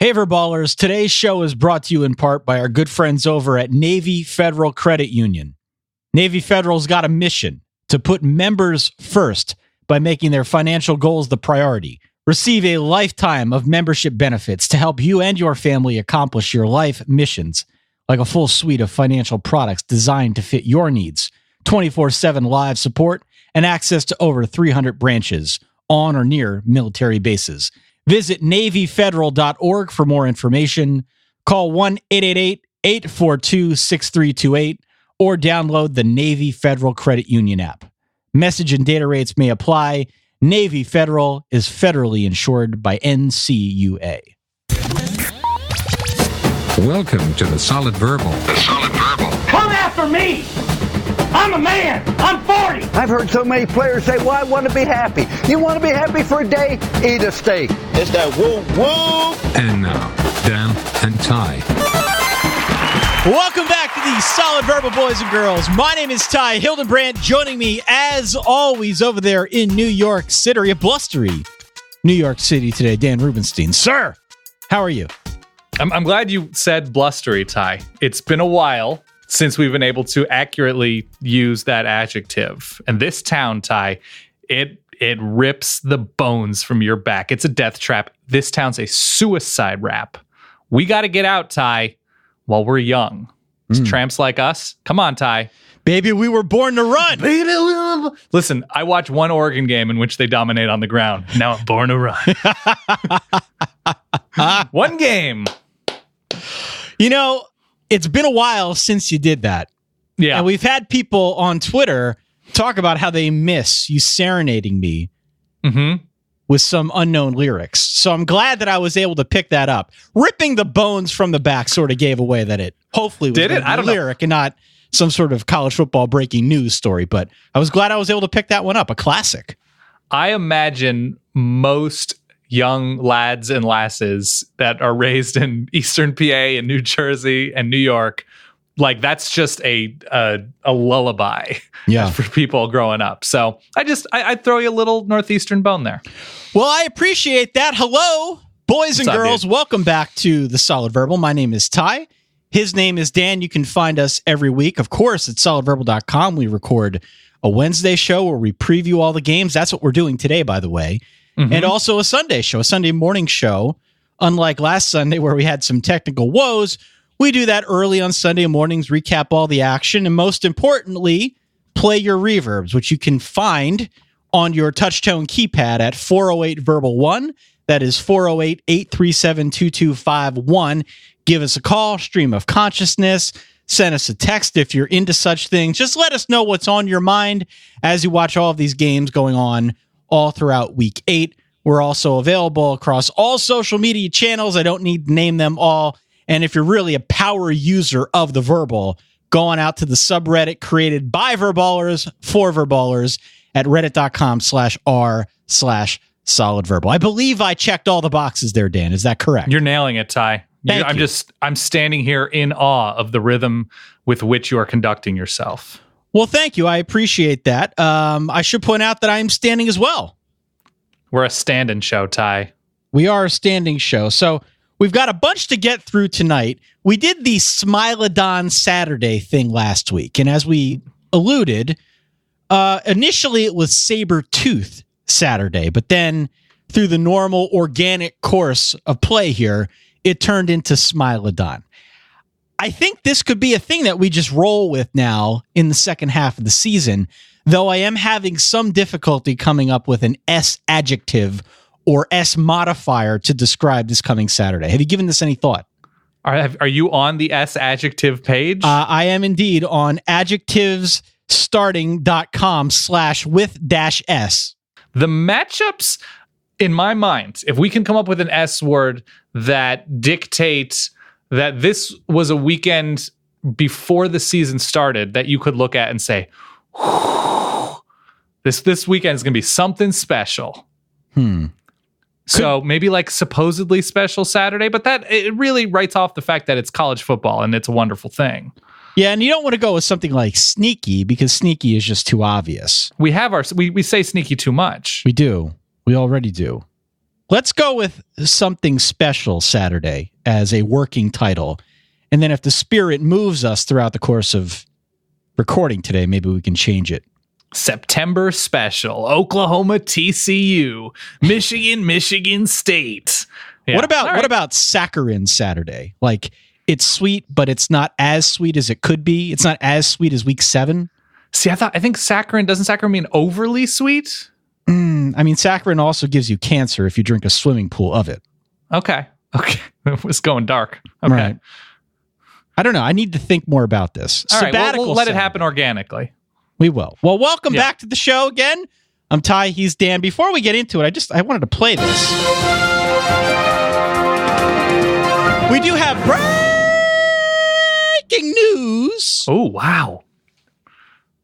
Hey, Verballers. Today's show is brought to you in part by our good friends over at Navy Federal Credit Union. Navy Federal's got a mission to put members first by making their financial goals the priority. Receive a lifetime of membership benefits to help you and your family accomplish your life missions, like a full suite of financial products designed to fit your needs, 24/7 live support, and access to over 300 branches on or near military bases. Visit NavyFederal.org for more information. Call 1-888-842-6328 or download the Navy Federal Credit Union app. Message and data rates may apply. Navy Federal is federally insured by NCUA. Welcome to the Solid Verbal. The Solid Verbal. Come after me! I'm a man! I'm 40! I've heard so many players say, well, I want to be happy. You want to be happy for a day? Eat a steak. It's that woo-woo! And now, Dan and Ty. Welcome back to the Solid Verbal, boys and girls. My name is Ty Hildenbrandt. Joining me, as always, over there in New York City, a blustery New York City today, Dan Rubenstein. Sir, how are you? I'm glad you said blustery, Ty. It's been a while since we've been able to accurately use that adjective. And this town, Ty, it rips the bones from your back. It's a death trap. This town's a suicide rap. We got to get out, Ty, while we're young. Tramps like us. Come on, Ty. Baby, we were born to run. Listen, I watched one Oregon game in which they dominate on the ground. Now I'm born to run. One game. You know, it's been a while since you did that. Yeah. And we've had people on Twitter talk about how they miss you serenading me with some unknown lyrics. So I'm glad that I was able to pick that up. Ripping the bones from the back sort of gave away that it hopefully was a lyric and not some sort of college football breaking news story. But I was glad I was able to pick that one up, a classic. I imagine most young lads and lasses that are raised in Eastern PA and New Jersey and New York, like that's just a lullaby for people growing up. So I throw you a little Northeastern bone there. Well, I appreciate that. Hello, boys and girls. Dude? Welcome back to the Solid Verbal. My name is Ty. His name is Dan. You can find us every week, of course, at solidverbal.com. We record a Wednesday show where we preview all the games. That's what we're doing today, by the way. And also a Sunday show, a Sunday morning show. Unlike last Sunday where we had some technical woes, we do that early on Sunday mornings, recap all the action, and most importantly, play your reverbs, which you can find on your touchtone keypad at 408-VERBAL-1. That is 408-837-2251. Give us a call, stream of consciousness, send us a text if you're into such things. Just let us know what's on your mind as you watch all of these games going on all throughout Week 8. We're also available across all social media channels. I don't need to name them all. And if you're really a power user of the Verbal, go on out to the subreddit created by Verballers for Verballers at reddit.com/r/solidverbal. I believe I checked all the boxes there, Dan. Is that correct? You're nailing it, Ty. I'm standing here in awe of the rhythm with which you are conducting yourself. Well, thank you. I appreciate that. I should point out that I'm standing as well. We're a stand-in show, Ty. We are a standing show. So we've got a bunch to get through tonight. We did the Smilodon Saturday thing last week. And as we alluded, initially it was Sabertooth Saturday. But then through the normal organic course of play here, it turned into Smilodon. I think this could be a thing that we just roll with now in the second half of the season, though I am having some difficulty coming up with an S adjective or S modifier to describe this coming Saturday. Have you given this any thought? Are you on the S adjective page? I am indeed on adjectivestarting.com/with-s. The matchups, in my mind, if we can come up with an S word that dictates that this was a weekend before the season started that you could look at and say, this weekend is going to be something special. So maybe like supposedly special Saturday, but that it really writes off the fact that it's college football and it's a wonderful thing. Yeah, and you don't want to go with something like sneaky because sneaky is just too obvious. We say sneaky too much. We do. We already do. Let's go with something special Saturday as a working title. And then if the spirit moves us throughout the course of recording today, maybe we can change it. September special, Oklahoma TCU, Michigan State. Yeah. What about Saccharin Saturday? Like, it's sweet, but it's not as sweet as it could be. It's not as sweet as week 7. See, I think doesn't saccharin mean overly sweet? I mean, saccharin also gives you cancer if you drink a swimming pool of it. Okay. It was going dark. Okay. Right. I don't know. I need to think more about this. All right, we'll let it happen organically. We will. Well, welcome back to the show again. I'm Ty. He's Dan. Before we get into it, I wanted to play this. We do have breaking news. Oh, wow.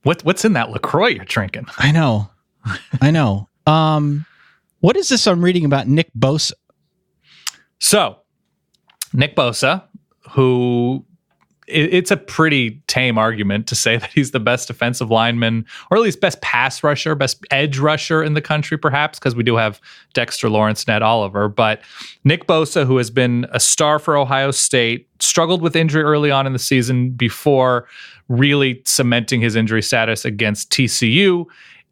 What's in that LaCroix you're drinking? I know. What is this I'm reading about Nick Bosa? So, Nick Bosa, who it's a pretty tame argument to say that he's the best defensive lineman, or at least best pass rusher, best edge rusher in the country, perhaps, because we do have Dexter Lawrence and Ed Oliver. But Nick Bosa, who has been a star for Ohio State, struggled with injury early on in the season before really cementing his injury status against TCU.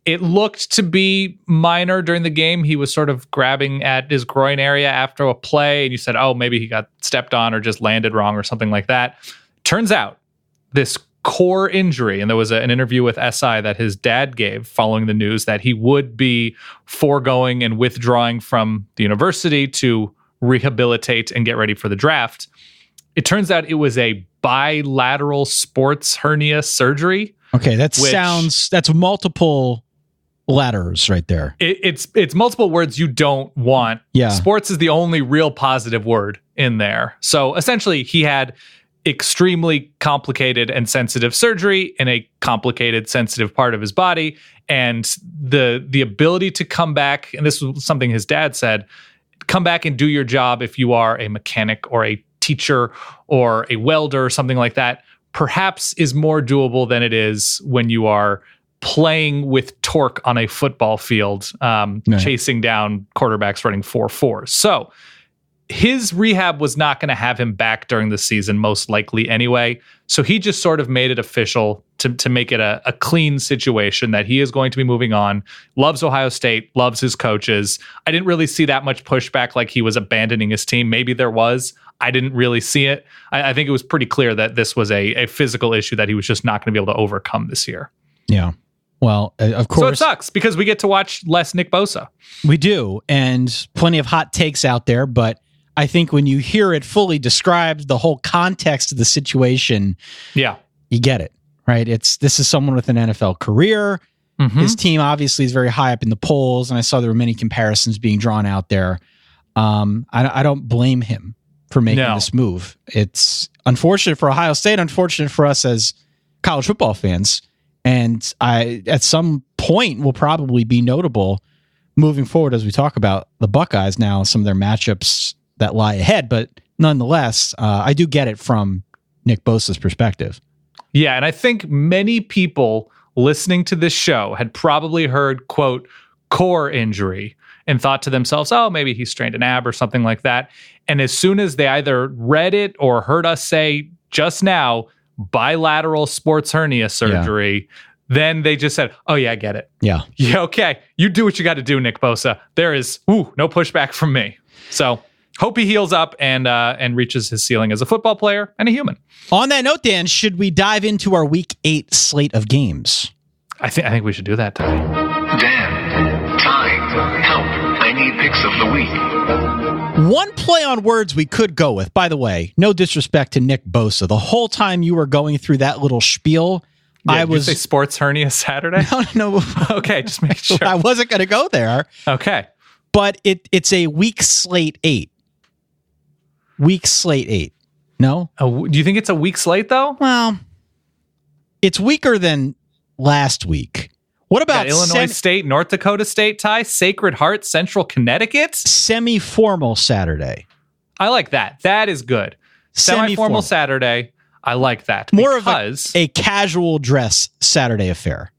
It looked to be minor during the game. He was sort of grabbing at his groin area after a play, and you said, oh, maybe he got stepped on or just landed wrong or something like that. Turns out this core injury, and there was an interview with SI that his dad gave following the news that he would be foregoing and withdrawing from the university to rehabilitate and get ready for the draft. It turns out it was a bilateral sports hernia surgery. Okay, that's multiple letters right there. It's multiple words you don't want. Yeah. Sports is the only real positive word in there. So essentially he had extremely complicated and sensitive surgery in a complicated, sensitive part of his body. And the ability to come back, and this was something his dad said, come back and do your job if you are a mechanic or a teacher or a welder or something like that, perhaps is more doable than it is when you are playing with torque on a football field, chasing down quarterbacks running 4.4. So his rehab was not going to have him back during the season, most likely anyway. So he just sort of made it official to make it a clean situation that he is going to be moving on. Loves Ohio State, loves his coaches. I didn't really see that much pushback like he was abandoning his team. Maybe there was. I didn't really see it. I think it was pretty clear that this was a physical issue that he was just not going to be able to overcome this year. Yeah. Well, of course. So it sucks because we get to watch less Nick Bosa. We do. And plenty of hot takes out there. But I think when you hear it fully described, the whole context of the situation, you get it, right? This is someone with an NFL career. Mm-hmm. His team obviously is very high up in the polls. And I saw there were many comparisons being drawn out there. I don't blame him for making this move. It's unfortunate for Ohio State, unfortunate for us as college football fans. And at some point, will probably be notable moving forward as we talk about the Buckeyes now, some of their matchups that lie ahead. But nonetheless, I do get it from Nick Bosa's perspective. Yeah, and I think many people listening to this show had probably heard, quote, core injury, and thought to themselves, oh, maybe he strained an ab or something like that. And as soon as they either read it or heard us say just now, bilateral sports hernia surgery, then they just said, oh, yeah, I get it. Yeah, okay. You do what you got to do, Nick Bosa. There is no pushback from me. So hope he heals up and reaches his ceiling as a football player and a human. On that note, Dan, should we dive into our Week 8 slate of games? I think we should do that, Ty. Dan, Ty, help. I need picks of the week. One play on words we could go with. By the way, no disrespect to Nick Bosa. The whole time you were going through that little spiel, I was... Did you say sports hernia Saturday? No. Okay, just make sure. I wasn't going to go there. Okay. But it's a week slate 8. Week slate 8. No? Do you think it's a week slate, though? Well, it's weaker than last week. What about Illinois State, North Dakota State, Ty? Sacred Heart, Central Connecticut? Semi-formal Saturday. I like that. That is good. Semi-formal Saturday. I like that. More of a casual dress Saturday affair.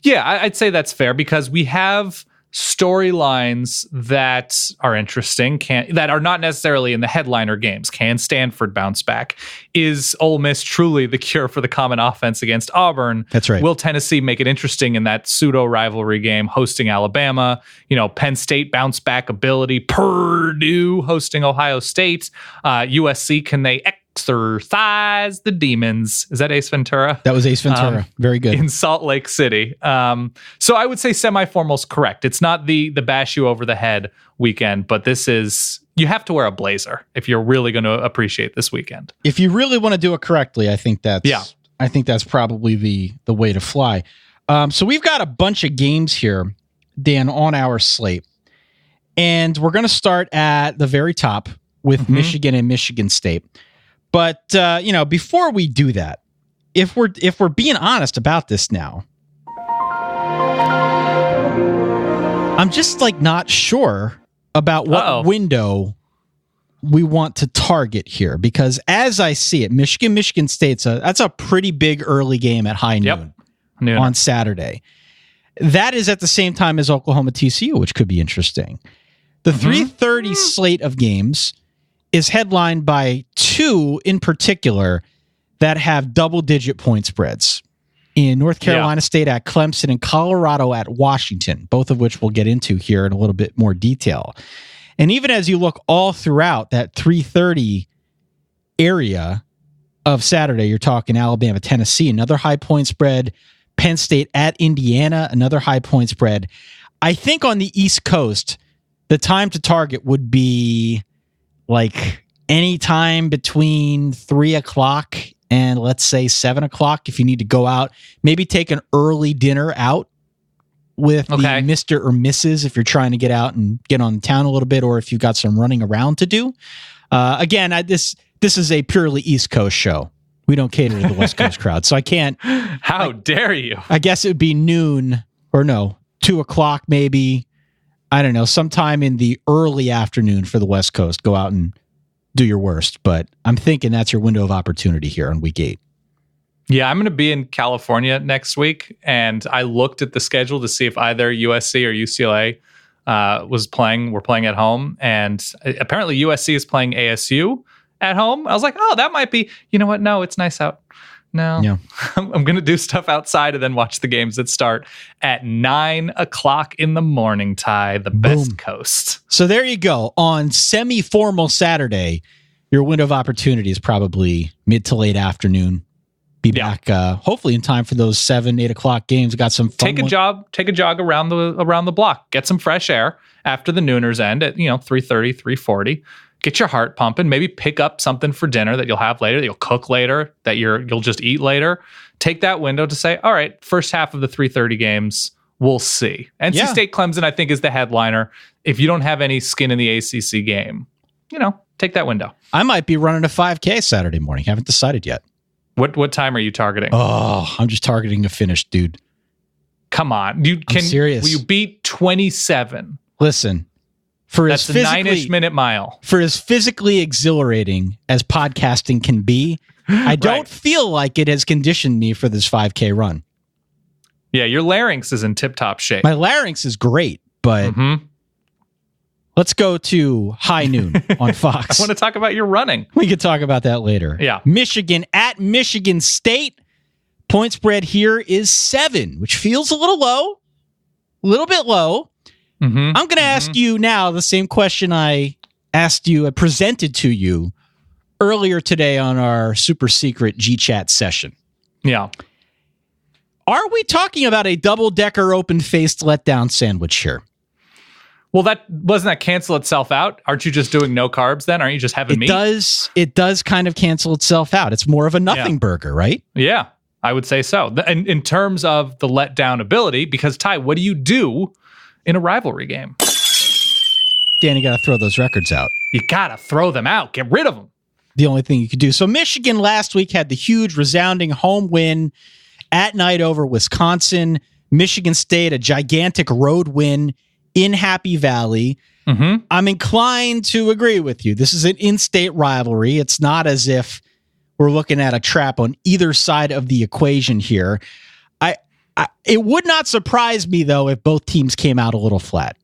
Yeah, I'd say that's fair because we have storylines that are interesting, that are not necessarily in the headliner games. Can Stanford bounce back? Is Ole Miss truly the cure for the common offense against Auburn? That's right. Will Tennessee make it interesting in that pseudo rivalry game hosting Alabama? Penn State bounce back ability. Purdue hosting Ohio State. USC, can they exorcise the demons? Is that Ace Ventura? That was Ace Ventura. Very good. In Salt Lake City. So I would say semi-formal's correct. It's not the bash you over the head weekend, but this is, you have to wear a blazer if you're really going to appreciate this weekend. If you really want to do it correctly, I think that's probably the way to fly. So we've got a bunch of games here, Dan, on our slate. And we're going to start at the very top with Michigan and Michigan State. But before we do that, if we're being honest about this now, I'm just not sure about what window we want to target here, because as I see it, Michigan State's that's a pretty big early game at high noon on Saturday. That is at the same time as Oklahoma TCU, which could be interesting. The 3:30 slate of games is headlined by two in particular that have double-digit point spreads in North Carolina State at Clemson and Colorado at Washington, both of which we'll get into here in a little bit more detail. And even as you look all throughout that 3:30 area of Saturday, you're talking Alabama, Tennessee, another high point spread, Penn State at Indiana, another high point spread. I think on the East Coast, the time to target would be any time between 3 o'clock and let's say 7 o'clock. If you need to go out, maybe take an early dinner out with the Mr. or Mrs. if you're trying to get out and get on the town a little bit, or if you've got some running around to do. Again, this is a purely East Coast show. We don't cater to the West Coast crowd, so I can't. How dare you? I guess it would be noon or 2 o'clock maybe. I don't know, sometime in the early afternoon for the West Coast. Go out and do your worst. But I'm thinking that's your window of opportunity here on week 8. Yeah, I'm going to be in California next week, and I looked at the schedule to see if either USC or UCLA was playing. We're playing at home, and apparently USC is playing ASU at home. I was like, that might be, you know what? No, it's nice out. No, yeah. I'm going to do stuff outside and then watch the games that start at 9 o'clock in the morning, Ty, the best coast. So there you go. On semi-formal Saturday, your window of opportunity is probably mid to late afternoon. Be back hopefully in time for those 7, 8 o'clock games. Got some fun. Take a jog around the block. Get some fresh air after the nooners end at 3:30, 3:40. Get your heart pumping. Maybe pick up something for dinner that you'll have later, that you'll cook later, that you'll just eat later. Take that window to say, all right, first half of the 3:30 games, we'll see. NC State Clemson, I think, is the headliner. If you don't have any skin in the ACC game, take that window. I might be running a 5K Saturday morning. Haven't decided yet. What time are you targeting? Oh, I'm just targeting a finish, dude. Come on. I'm serious. Will you beat 27? Listen. That's a 9-ish minute mile. For as physically exhilarating as podcasting can be, I don't feel like it has conditioned me for this 5K run. Yeah, your larynx is in tip-top shape. My larynx is great, but let's go to high noon on Fox. I want to talk about your running. We could talk about that later. Yeah. Michigan at Michigan State. Point spread here is 7, which feels a little bit low. I'm going to ask you now the same question I presented to you earlier today on our super secret G-Chat session. Yeah. Are we talking about a double-decker open-faced letdown sandwich here? Well, doesn't that cancel itself out? Aren't you just doing no carbs then? Aren't you just having meat? It does kind of cancel itself out. It's more of a nothing burger, right? Yeah, I would say so. And in terms of the letdown ability, because Ty, what do you do in a rivalry game? Danny, got to throw those records out. You got to throw them out. Get rid of them. The only thing you could do. So Michigan last week had the huge resounding home win at night over Wisconsin. Michigan State, a gigantic road win in Happy Valley. I'm inclined to agree with you. This is an in-state rivalry. It's not as if we're looking at a trap on either side of the equation here. It would not surprise me, though, if both teams came out a little flat.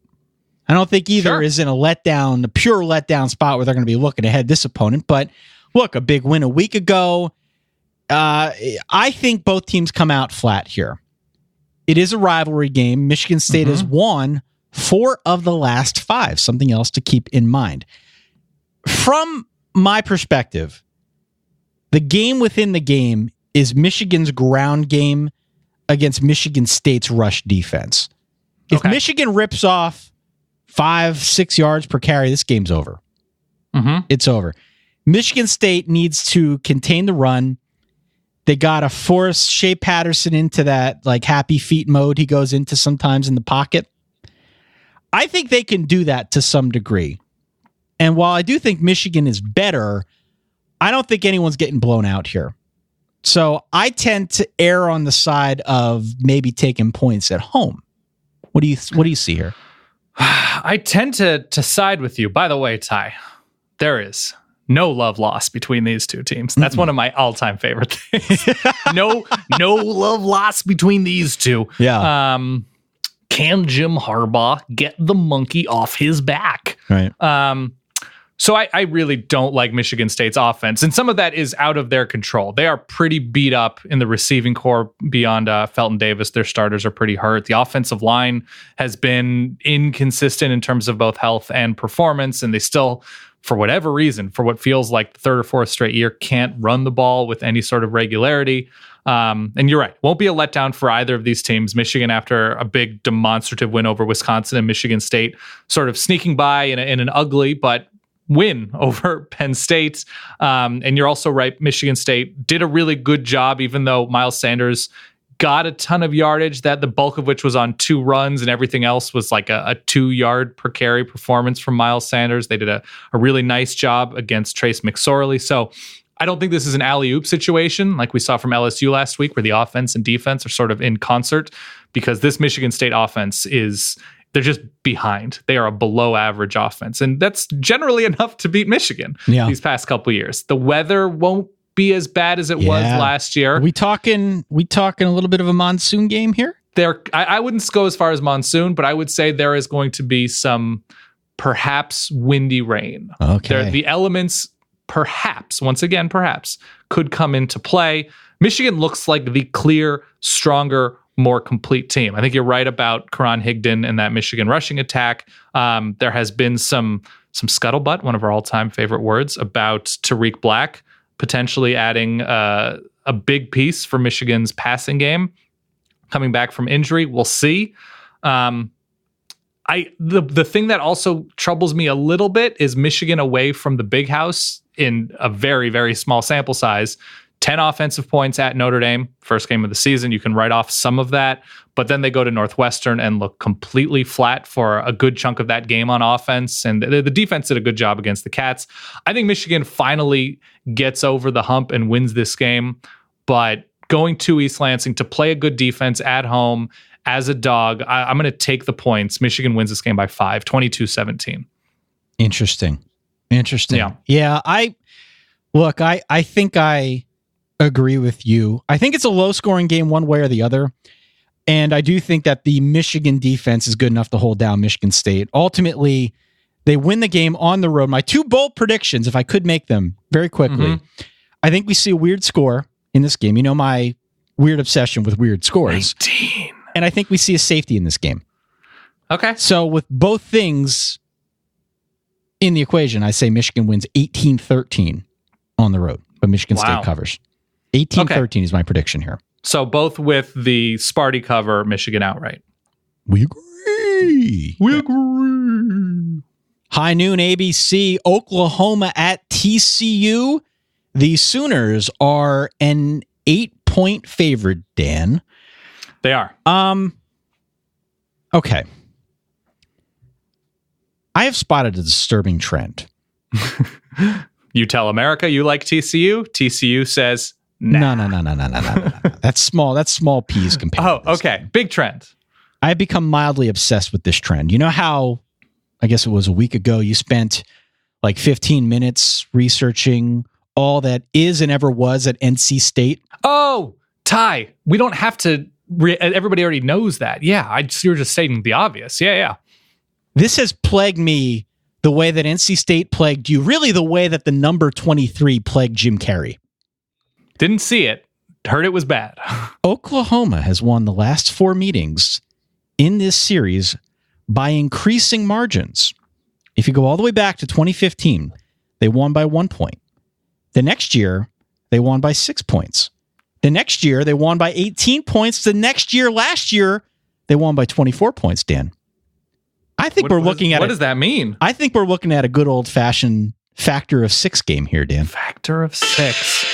I don't think either is in a pure letdown spot where they're going to be looking ahead this opponent. But look, a big win a week ago. I think both teams come out flat here. It is a rivalry game. Michigan State has won 4 of the last 5. Something else to keep in mind. From my perspective, the game within the game is Michigan's ground game against Michigan State's rush defense. If Michigan rips off 5-6 yards per carry, this game's over. It's over. Michigan State needs to contain the run. They got to force Shea Patterson into that like happy feet mode he goes into sometimes in the pocket. I think they can do that to some degree. And while I do think Michigan is better, I don't think anyone's getting blown out here. So I tend to err on the side of maybe taking points at home. What do you see here? I tend to side with you. By the way, Ty, there is no love lost between these two teams. That's one of my all-time favorite things. No love lost between these two. Yeah. Can Jim Harbaugh get the monkey off his back? Right. So I really don't like Michigan State's offense, and some of that is out of their control. They are pretty beat up in the receiving core beyond Felton Davis. Their starters are pretty hurt. The offensive line has been inconsistent in terms of both health and performance, and they still, for whatever reason, for what feels like the 3rd or 4th straight year, can't run the ball with any sort of regularity. And you're right, won't be a letdown for either of these teams. Michigan, after a big demonstrative win over Wisconsin, and Michigan State sort of sneaking by in an ugly but win over Penn State. And you're also right, Michigan State did a really good job, even though Miles Sanders got a ton of yardage, that the bulk of which was on 2 runs and everything else was like a 2-yard per carry performance from Miles Sanders. They did a really nice job against Trace McSorley. So I don't think this is an alley-oop situation like we saw from LSU last week, where the offense and defense are sort of in concert, because this Michigan State offense they're just behind. They are a below average offense. And that's generally enough to beat Michigan these past couple of years. The weather won't be as bad as it was last year. Are we talking a little bit of a monsoon game here? I wouldn't go as far as monsoon, but I would say there is going to be some perhaps windy rain. Okay. The elements perhaps could come into play. Michigan looks like the clear, stronger, more complete team. I think you're right about Karan Higdon and that Michigan rushing attack. There has been some scuttlebutt, one of our all-time favorite words, about Tariq Black potentially adding a big piece for Michigan's passing game coming back from injury. We'll see. The thing that also troubles me a little bit is Michigan away from the big house in a very, very small sample size. 10 offensive points at Notre Dame, first game of the season. You can write off some of that, but then they go to Northwestern and look completely flat for a good chunk of that game on offense. And the defense did a good job against the Cats. I think Michigan finally gets over the hump and wins this game, but going to East Lansing to play a good defense at home as a dog, I'm going to take the points. Michigan wins this game by 5, 22-17. Interesting. Yeah. I think I agree with you. I think it's a low-scoring game one way or the other, and I do think that the Michigan defense is good enough to hold down Michigan State. Ultimately, they win the game on the road. My 2 bold predictions, if I could make them very quickly, I think we see a weird score in this game. You know my weird obsession with weird scores. 19. And I think we see a safety in this game. Okay. So with both things in the equation, I say Michigan wins 18-13 on the road, but Michigan State covers. 18-13 is my prediction here. So both with the Sparty cover, Michigan outright. We agree. High noon ABC, Oklahoma at TCU. The Sooners are an 8-point favorite, Dan. They are. Okay. I have spotted a disturbing trend. You tell America you like TCU. TCU says, nah. No. That's small peas compared to this. Okay. Big trend. I've become mildly obsessed with this trend. You know how, I guess it was a week ago, you spent like 15 minutes researching all that is and ever was at NC State? Oh, Ty, we don't have to everybody already knows that. Yeah, you're just stating the obvious. Yeah. This has plagued me the way that NC State plagued you, really the way that the number 23 plagued Jim Carrey. Didn't see it. Heard it was bad. Oklahoma has won the last 4 meetings in this series by increasing margins. If you go all the way back to 2015, they won by 1 point. The next year, they won by 6 points. The next year, they won by 18 points. The next year, last year, they won by 24 points, Dan. I think we're looking at... What does that mean? I think we're looking at a good old-fashioned factor of 6 game here, Dan. Factor of 6.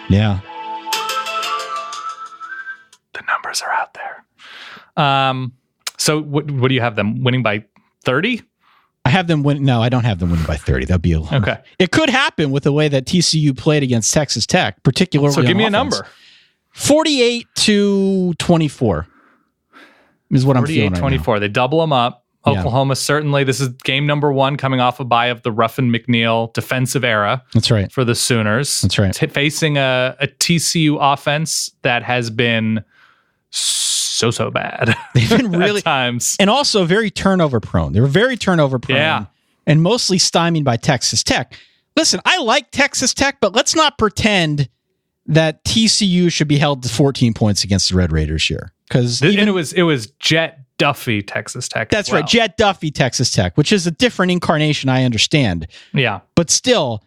Yeah. The numbers are out there. So what do you have them winning by 30? I have them win. No, I don't have them winning by 30. That'd be a little... Okay. It could happen with the way that TCU played against Texas Tech, particularly. So give me offense. a number. 48-24 is what I'm feeling right 48-24. They double them up. Oklahoma, certainly, this is game number 1 coming off a bye of the Ruffin McNeil defensive era. That's right. For the Sooners. That's right. Facing a TCU offense that has been so bad. They've been really... at times. And also very turnover prone. They were very turnover prone. Yeah. And mostly stymied by Texas Tech. Listen, I like Texas Tech, but let's not pretend that TCU should be held to 14 points against the Red Raiders here. Because it was Jet Duffy, Texas Tech. That's right. Jet Duffy, Texas Tech, which is a different incarnation, I understand. Yeah. But still,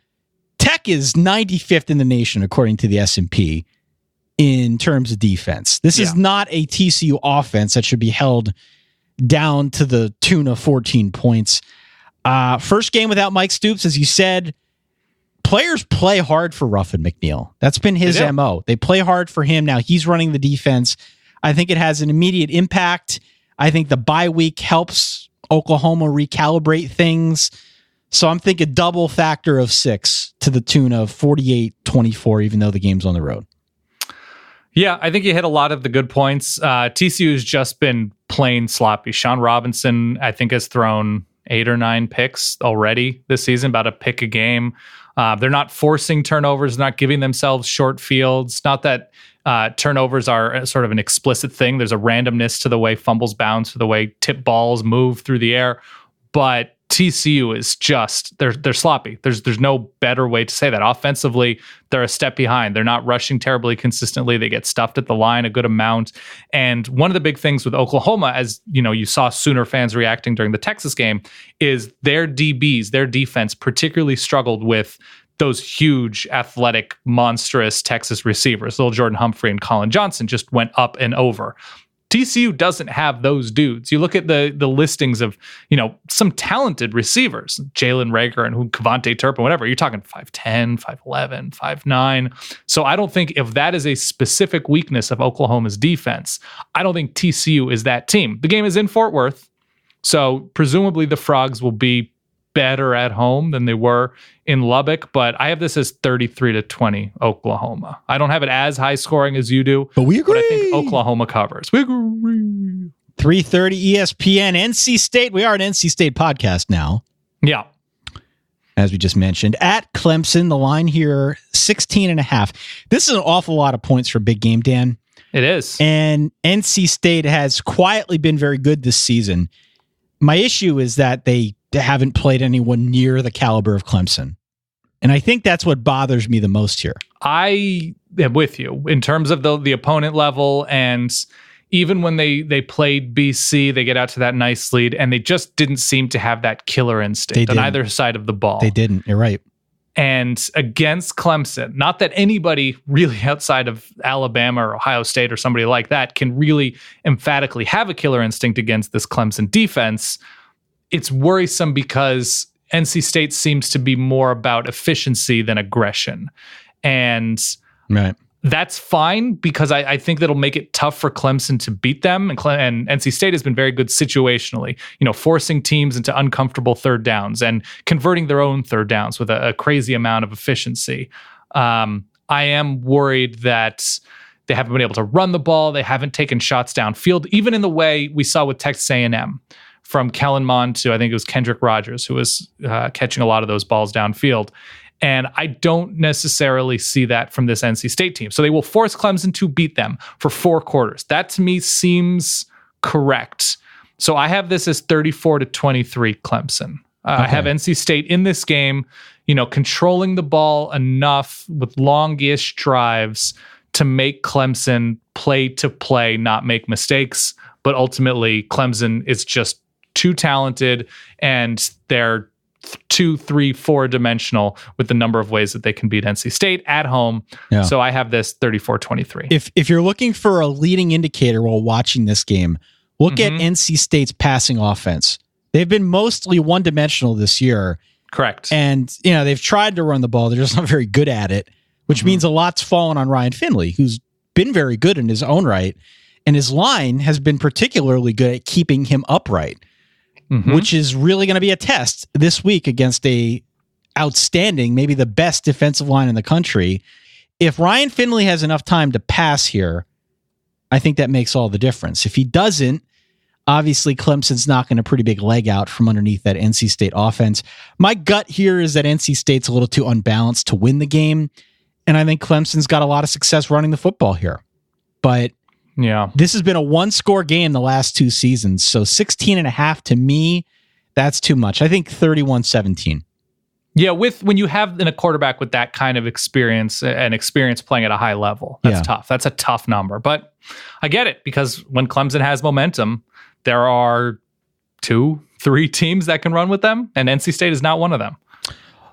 Tech is 95th in the nation, according to the S&P, in terms of defense. This is not a TCU offense that should be held down to the tune of 14 points. First game without Mike Stoops, as you said, players play hard for Ruffin McNeil. That's been his MO. They play hard for him. Now he's running the defense. I think it has an immediate impact. I think the bye week helps Oklahoma recalibrate things. So I'm thinking double factor of 6 to the tune of 48-24, even though the game's on the road. Yeah, I think you hit a lot of the good points. TCU has just been plain sloppy. Sean Robinson, I think, has thrown 8 or 9 picks already this season, about a pick a game. They're not forcing turnovers, not giving themselves short fields. Not that turnovers are sort of an explicit thing. There's a randomness to the way fumbles bounce, to the way tip balls move through the air. But TCU is just, they're sloppy. There's no better way to say that. Offensively, they're a step behind. They're not rushing terribly consistently. They get stuffed at the line a good amount. And one of the big things with Oklahoma, as you saw Sooner fans reacting during the Texas game, is their DBs, their defense particularly struggled with those huge, athletic, monstrous Texas receivers. Little Jordan Humphrey and Colin Johnson just went up and over. TCU doesn't have those dudes. You look at the listings of, some talented receivers, Jalen Reagor and Kavonte Turpin, whatever. You're talking 5'10", 5'11", 5'9". So I don't think if that is a specific weakness of Oklahoma's defense, I don't think TCU is that team. The game is in Fort Worth, so presumably the Frogs will be better at home than they were in Lubbock, but I have this as 33-20 Oklahoma. I don't have it as high scoring as you do, but we agree. But I think Oklahoma covers. We agree. 3:30 ESPN, NC State. We are an NC State podcast now. Yeah. As we just mentioned, at Clemson, the line here, 16.5. This is an awful lot of points for a big game, Dan. It is. And NC State has quietly been very good this season. My issue is that they haven't played anyone near the caliber of Clemson. And I think that's what bothers me the most here. I am with you in terms of the opponent level. And even when they played BC, they get out to that nice lead, and they just didn't seem to have that killer instinct on either side of the ball. They didn't. You're right. And against Clemson, not that anybody really outside of Alabama or Ohio State or somebody like that can really emphatically have a killer instinct against this Clemson defense. It's worrisome because NC State seems to be more about efficiency than aggression. And that's fine because I think that'll make it tough for Clemson to beat them. And NC State has been very good situationally, forcing teams into uncomfortable third downs and converting their own third downs with a crazy amount of efficiency. I am worried that they haven't been able to run the ball. They haven't taken shots downfield, even in the way we saw with Texas A&M. From Kellen Mond to, I think it was Kendrick Rogers, who was catching a lot of those balls downfield. And I don't necessarily see that from this NC State team. So they will force Clemson to beat them for 4 quarters. That to me seems correct. So I have this as 34-23 Clemson. I have NC State in this game, controlling the ball enough with longish drives to make Clemson play to play, not make mistakes. But ultimately, Clemson is just too talented, and they're 2, 3, 4 dimensional with the number of ways that they can beat NC State at home. Yeah. So I have this 34-23. If you're looking for a leading indicator while watching this game, look at NC State's passing offense. They've been mostly one-dimensional this year. Correct. And, they've tried to run the ball. They're just not very good at it, which means a lot's fallen on Ryan Finley, who's been very good in his own right. And his line has been particularly good at keeping him upright, which is really going to be a test this week against a outstanding, maybe the best defensive line in the country. If Ryan Finley has enough time to pass here, I think that makes all the difference. If he doesn't, obviously Clemson's knocking a pretty big leg out from underneath that NC State offense. My gut here is that NC State's a little too unbalanced to win the game, and I think Clemson's got a lot of success running the football here. But yeah, this has been a 1-score game the last 2 seasons, so 16.5 to me, that's too much. I think 31-17. Yeah, when you have a quarterback with that kind of experience playing at a high level, that's tough. That's a tough number. But I get it, because when Clemson has momentum, there are 2, 3 teams that can run with them, and NC State is not one of them.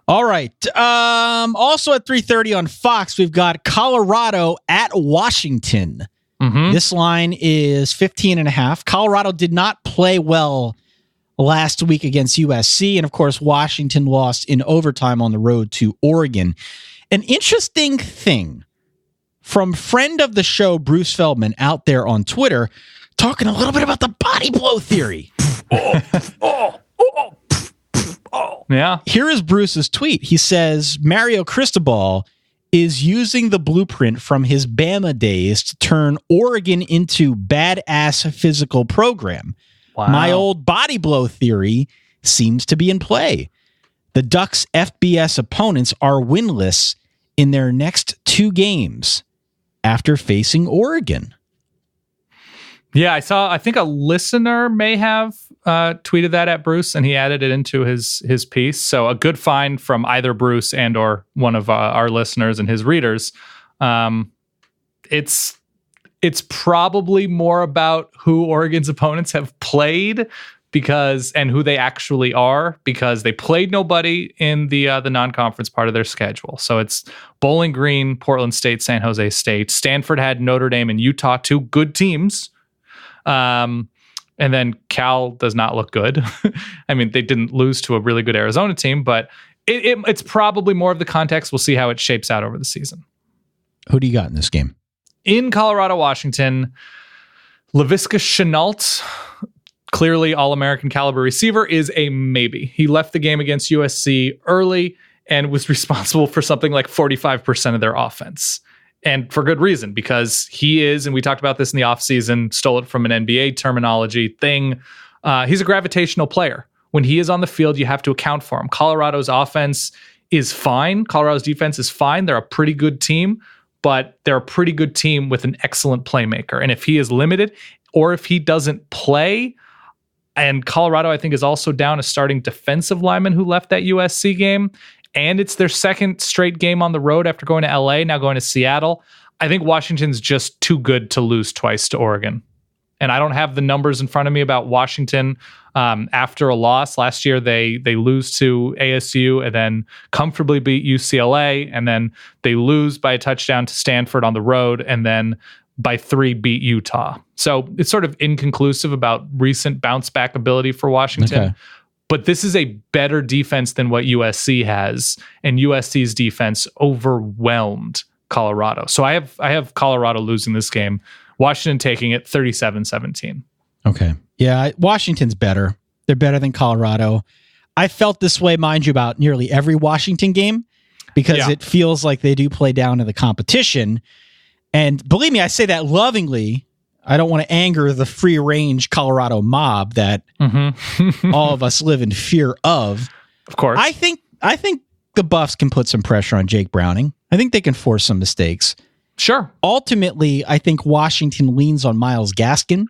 All right. Also at 3:30 on Fox, we've got Colorado at Washington. This line is 15.5. Colorado did not play well last week against USC. And of course, Washington lost in overtime on the road to Oregon. An interesting thing from friend of the show, Bruce Feldman, out there on Twitter, talking a little bit about the body blow theory. Yeah. Here is Bruce's tweet. He says, Mario Cristobal is using the blueprint from his Bama days to turn Oregon into badass physical program. Wow. My old body blow theory seems to be in play. The Ducks' FBS opponents are winless in their next 2 games after facing Oregon. Yeah, I think a listener may have tweeted that at Bruce, and he added it into his piece. So a good find from either Bruce and or one of our listeners and his readers. It's probably more about who Oregon's opponents have played and who they actually are, because they played nobody in the non-conference part of their schedule. So it's Bowling Green, Portland State, San Jose State. Stanford had Notre Dame and Utah, 2 good teams. And then Cal does not look good. I mean, they didn't lose to a really good Arizona team, but it's probably more of the context. We'll see how it shapes out over the season. Who do you got in this game? In Colorado, Washington, Laviska Shenault, clearly All-American caliber receiver, is a maybe. He left the game against USC early and was responsible for something like 45% of their offense. And for good reason, because he is, and we talked about this in the offseason, stole it from an NBA terminology thing. He's a gravitational player. When he is on the field, you have to account for him. Colorado's offense is fine. Colorado's defense is fine. They're a pretty good team, but they're a pretty good team with an excellent playmaker. And if he is limited, or if he doesn't play, and Colorado, I think, is also down a starting defensive lineman who left that USC game, and it's their second straight game on the road after going to LA, now going to Seattle. I think Washington's just too good to lose twice to Oregon. And I don't have the numbers in front of me about Washington after a loss. Last year, they lose to ASU and then comfortably beat UCLA. And then they lose by a touchdown to Stanford on the road. And then by 3 beat Utah. So it's sort of inconclusive about recent bounce back ability for Washington. Okay. But this is a better defense than what USC has, and USC's defense overwhelmed Colorado. So I have Colorado losing this game. Washington taking it 37-17. Okay. Yeah, Washington's better. They're better than Colorado. I felt this way, mind you, about nearly every Washington game, because it feels like they do play down to the competition. And believe me, I say that lovingly. I don't want to anger the free-range Colorado mob that all of us live in fear of. Of course. I think the Buffs can put some pressure on Jake Browning. I think they can force some mistakes. Sure. Ultimately, I think Washington leans on Myles Gaskin,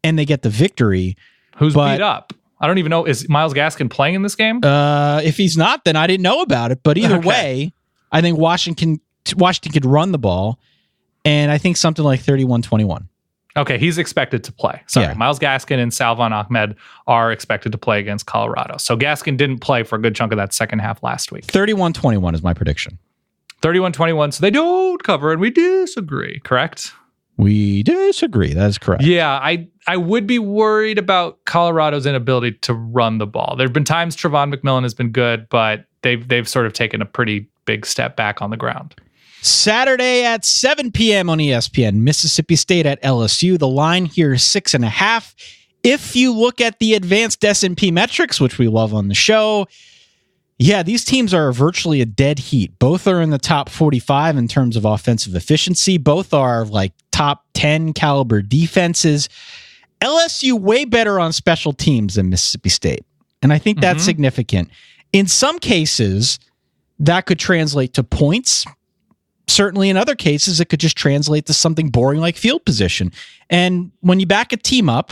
and they get the victory. Who's beat up? I don't even know. Is Myles Gaskin playing in this game? If he's not, then I didn't know about it. But either way, I think Washington could run the ball, and I think something like 31-21. Okay, he's expected to play. Sorry, Yeah. Myles Gaskin and Salvon Ahmed are expected to play against Colorado. So Gaskin didn't play for a good chunk of that second half last week. 31-21 is my prediction. 31-21, so they don't cover, and we disagree, correct? We disagree. That is correct. Yeah, I would be worried about Colorado's inability to run the ball. There have been times Trevon McMillan has been good, but they've sort of taken a pretty big step back on the ground. Saturday at 7 p.m. on ESPN, Mississippi State at LSU. The line here is 6.5. If you look at the advanced S&P metrics, which we love on the show, yeah, these teams are virtually a dead heat. Both are in the top 45 in terms of offensive efficiency. Both are like top 10 caliber defenses. LSU way better on special teams than Mississippi State. And I think that's significant. In some cases, that could translate to points. Certainly in other cases, it could just translate to something boring like field position. And when you back a team up,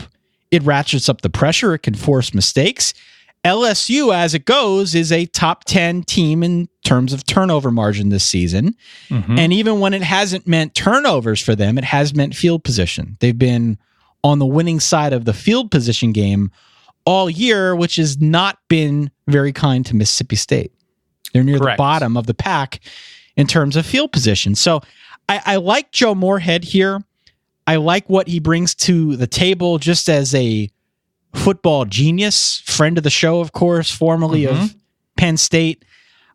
it ratchets up the pressure. It can force mistakes. LSU, as it goes, is a top 10 team in terms of turnover margin this season. And even when it hasn't meant turnovers for them, it has meant field position. They've been on the winning side of the field position game all year, which has not been very kind to Mississippi State. They're near the bottom of the pack in terms of field position. So I like Joe Moorhead here. I like what he brings to the table just as a football genius, friend of the show, of course, formerly of Penn State.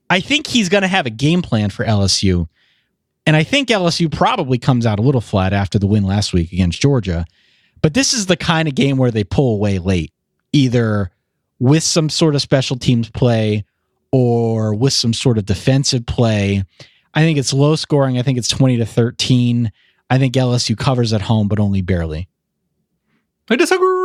I think he's going to have a game plan for LSU. And I think LSU probably comes out a little flat after the win last week against Georgia. But this is the kind of game where they pull away late, either with some sort of special teams play or with some sort of defensive play. I think it's low scoring. I think it's 20-13. I think LSU covers at home, but only barely. I disagree.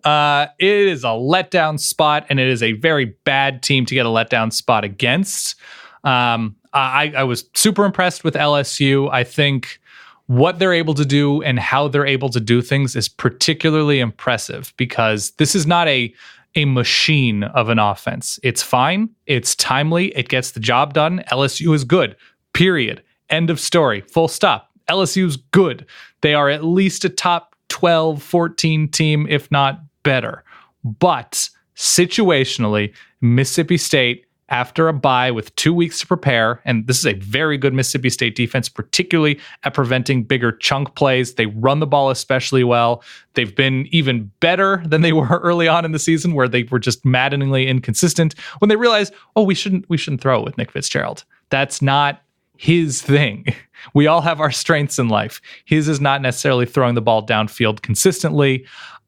It is a letdown spot, and it is a very bad team to get a letdown spot against. I was super impressed with LSU. I think what they're able to do and how they're able to do things is particularly impressive because this is not a machine of an offense. It's fine. It's timely. It gets the job done. LSU is good. Period. End of story. Full stop. LSU's good. They are at least a top 12, 14 team, if not better. But situationally, Mississippi State, after a bye with 2 weeks to prepare, and this is a very good Mississippi State defense, particularly at preventing bigger chunk plays. They run the ball especially well. They've been even better than they were early on in the season, where they were just maddeningly inconsistent when they realized, oh, we shouldn't throw it with Nick Fitzgerald. That's not his thing. We all have our strengths in life. His is not necessarily throwing the ball downfield consistently.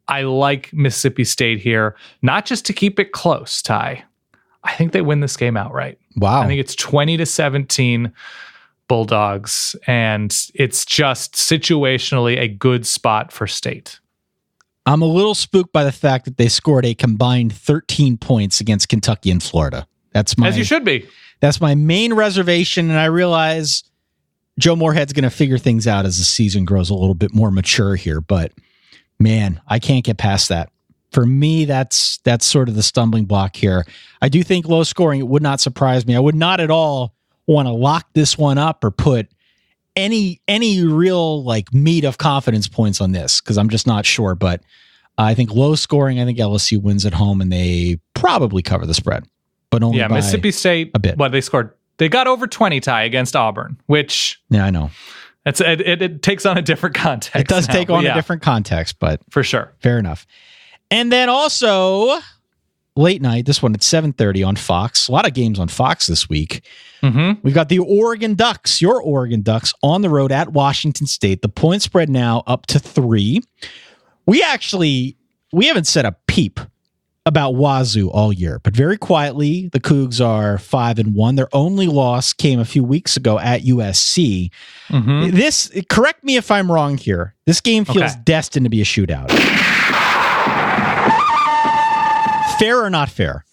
I like Mississippi State here, not just to keep it close, Ty. I think they win this game outright. Wow. I think it's 20-17 Bulldogs, and it's just situationally a good spot for State. I'm a little spooked by the fact that they scored a combined 13 points against Kentucky and Florida. As you should be. That's my main reservation, and I realize Joe Moorhead's going to figure things out as the season grows a little bit more mature here, but man, I can't get past that. For me, that's sort of the stumbling block here. I do think low scoring, it would not surprise me. I would not at all want to lock this one up or put any real like meat of confidence points on this because I'm just not sure. But I think low scoring, I think LSU wins at home and they probably cover the spread. But only by Mississippi State, a bit. But they got over 20, Ty, against Auburn, which... Yeah, I know. It takes on a different context. It does take on a different context, but... For sure. Fair enough. And then also, late night, this one at 7:30 on Fox. A lot of games on Fox this week. We've got the Oregon Ducks, your Oregon Ducks, on the road at Washington State. The point spread now up to 3. We haven't said a peep about Wazoo all year, but very quietly, the Cougs are 5-1. Their only loss came a few weeks ago at USC. Correct me if I'm wrong here. This game feels destined to be a shootout. Fair or not fair?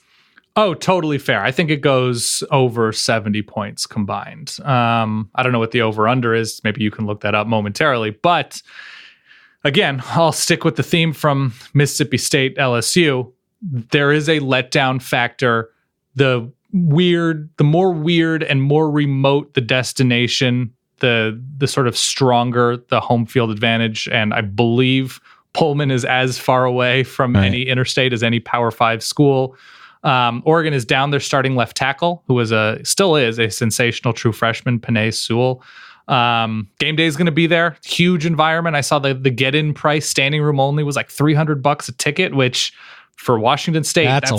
Oh, totally fair. I think it goes over 70 points combined. I don't know what the over-under is. Maybe you can look that up momentarily. But again, I'll stick with the theme from Mississippi State LSU. There is a letdown factor. The more weird and more remote the destination, the sort of stronger the home field advantage. And I believe Pullman is as far away from any interstate as any Power 5 school. Oregon is down their starting left tackle, who still is a sensational true freshman, Penn Sewell. Game day is going to be there. Huge environment. I saw the get-in price, standing room only, was like $300 a ticket, which for Washington State, that's a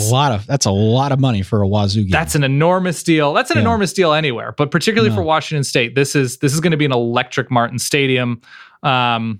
lot of money for a Wazoo game. That's an enormous deal. That's an enormous deal anywhere, but particularly for Washington State, this is going to be an electric Martin Stadium. They're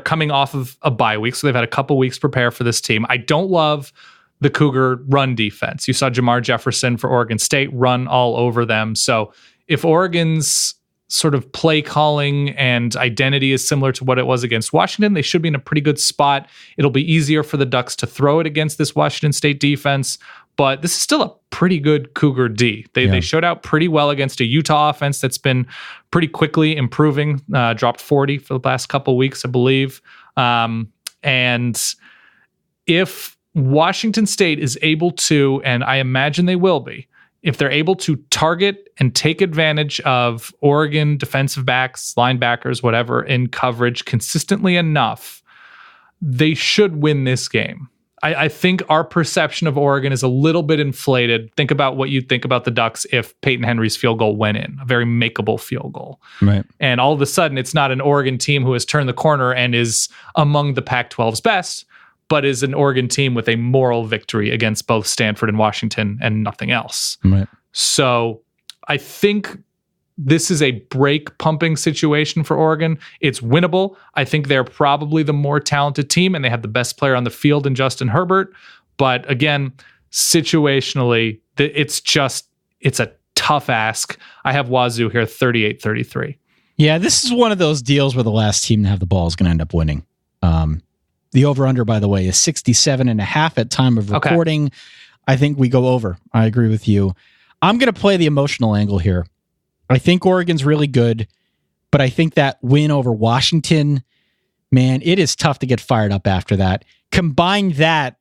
coming off of a bye week, so they've had a couple weeks prepare for this team. I don't love the Cougar run defense. You saw Jamar Jefferson for Oregon State run all over them. So if Oregon's sort of play calling and identity is similar to what it was against Washington, they should be in a pretty good spot. It'll be easier for the Ducks to throw it against this Washington State defense, but this is still a pretty good Cougar D. They showed out pretty well against a Utah offense that's been pretty quickly improving, dropped 40 for the last couple weeks, I believe. And if Washington State is able to, and I imagine they will be, if they're able to target and take advantage of Oregon defensive backs, linebackers, whatever, in coverage consistently enough, they should win this game. I think our perception of Oregon is a little bit inflated. Think about what you'd think about the Ducks if Peyton Henry's field goal went in, a very makeable field goal. Right. And all of a sudden, it's not an Oregon team who has turned the corner and is among the Pac-12's best, but is an Oregon team with a moral victory against both Stanford and Washington and nothing else. Right. So I think this is a break pumping situation for Oregon. It's winnable. I think they're probably the more talented team and they have the best player on the field in Justin Herbert. But again, situationally, it's a tough ask. I have Wazoo here 38-33. Yeah, this is one of those deals where the last team to have the ball is going to end up winning. The over-under, by the way, is 67.5 at time of recording. Okay. I think we go over. I agree with you. I'm going to play the emotional angle here. I think Oregon's really good, but I think that win over Washington, man, it is tough to get fired up after that. Combine that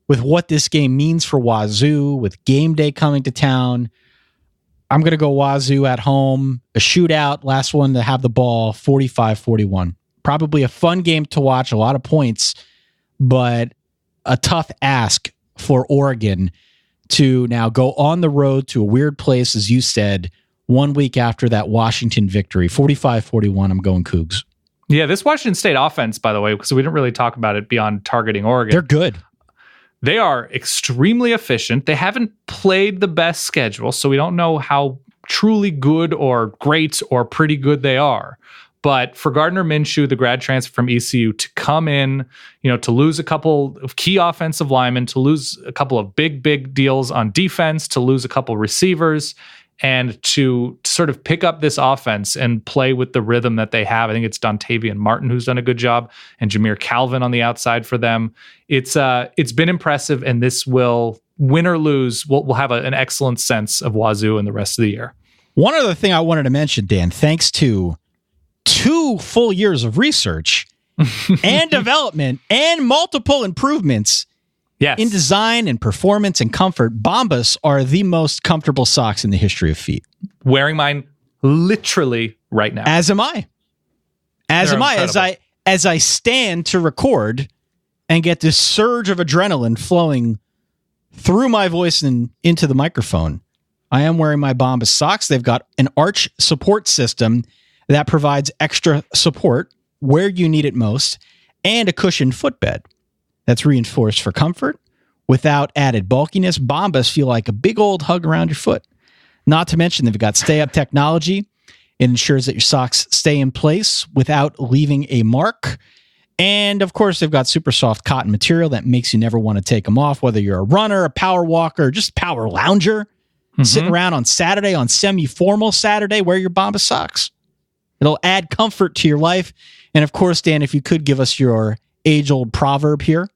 with what this game means for Wazoo, with game day coming to town. I'm going to go Wazoo at home, a shootout, last one to have the ball, 45-41. Probably a fun game to watch, a lot of points, but a tough ask for Oregon to now go on the road to a weird place, as you said, 1 week after that Washington victory. 45-41, I'm going Cougs. Yeah, this Washington State offense, by the way, because we didn't really talk about it beyond targeting Oregon. They're good. They are extremely efficient. They haven't played the best schedule, so we don't know how truly good or great or pretty good they are. But for Gardner Minshew, the grad transfer from ECU, to come in, to lose a couple of key offensive linemen, to lose a couple of big deals on defense, to lose a couple receivers, and to sort of pick up this offense and play with the rhythm that they have. I think it's Dontavian Martin who's done a good job, and Jameer Calvin on the outside for them. It's been impressive, and this will, win or lose, we'll have an excellent sense of Wazoo in the rest of the year. One other thing I wanted to mention, Dan, thanks to 2 full years of research and development and multiple improvements in design and performance and comfort, Bombas are the most comfortable socks in the history of feet. Wearing mine literally right now. As am I. As I stand to record and get this surge of adrenaline flowing through my voice and into the microphone, I am wearing my Bombas socks. They've got an arch support system that provides extra support where you need it most, and a cushioned footbed that's reinforced for comfort without added bulkiness. Bombas feel like a big old hug around your foot. Not to mention they've got stay-up technology. It ensures that your socks stay in place without leaving a mark. And of course, they've got super soft cotton material that makes you never want to take them off, whether you're a runner, a power walker, or just power lounger. Sitting around on Saturday, on semi-formal Saturday, wear your Bombas socks. It'll add comfort to your life. And of course, Dan, if you could give us your age-old proverb here.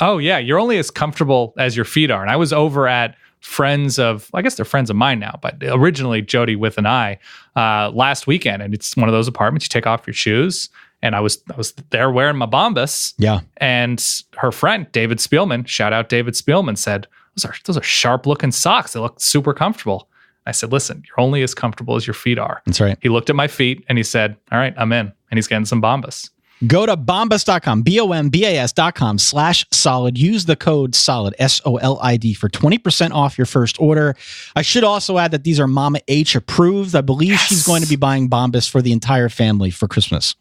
Oh, yeah. You're only as comfortable as your feet are. And I was over at I guess they're friends of mine now, but originally Jody with and I, last weekend. And it's one of those apartments, you take off your shoes. And I was there wearing my Bombas. Yeah. And her friend, David Spielman, shout out David Spielman, said, those are sharp looking socks. They look super comfortable. I said, listen, you're only as comfortable as your feet are. That's right. He looked at my feet and he said, all right, I'm in. And he's getting some Bombas. Go to bombas.com, bombas.com/solid. Use the code SOLID, SOLID, for 20% off your first order. I should also add that these are Mama H approved. I believe she's going to be buying Bombas for the entire family for Christmas.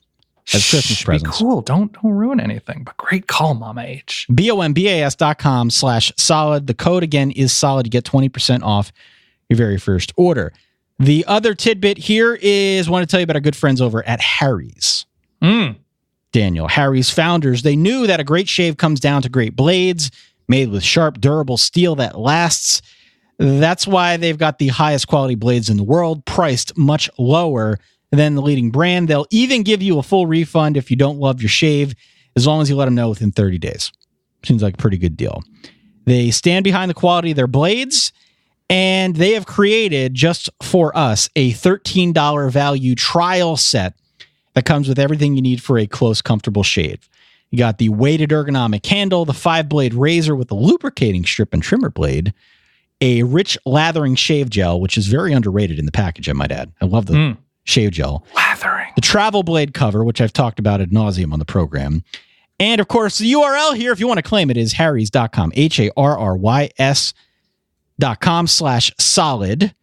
As Christmas presents. Be cool. Don't ruin anything, but great call, Mama H. bombas.com/solid. The code again is SOLID. You get 20% off your very first order. The other tidbit here is I want to tell you about our good friends over at Harry's. Daniel, Harry's founders, they knew that a great shave comes down to great blades made with sharp, durable steel that lasts. That's why they've got the highest quality blades in the world, priced much lower than the leading brand. They'll even give you a full refund if you don't love your shave, as long as you let them know within 30 days. Seems like a pretty good deal. They stand behind the quality of their blades, and they have created, just for us, a $13 value trial set that comes with everything you need for a close, comfortable shave. You got the weighted ergonomic handle, the 5-blade razor with the lubricating strip and trimmer blade, a rich lathering shave gel, which is very underrated in the package, I might add. I love the shave gel. Lathering. The travel blade cover, which I've talked about ad nauseum on the program. And, of course, the URL here, if you want to claim it, is harrys.com, harrys.com/solid.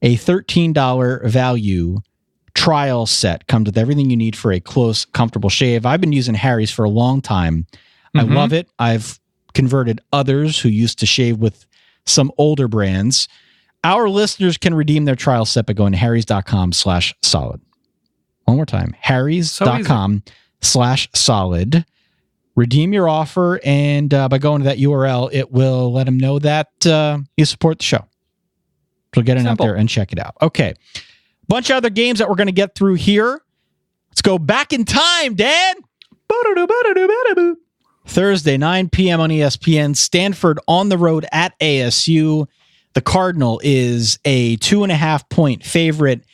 A $13 value trial set comes with everything you need for a close, comfortable shave. I've been using Harry's for a long time. I love it. I've converted others who used to shave with some older brands. Our listeners can redeem their trial set by going to harrys.com/solid. One more time, harrys.com/solid. Redeem your offer, and by going to that URL, it will let them know that you support the show. So get in out there and check it out. Okay. Bunch of other games that we're going to get through here. Let's go back in time, Dad. Thursday, 9 p.m. on ESPN. Stanford on the road at ASU. The Cardinal is a 2.5-point favorite.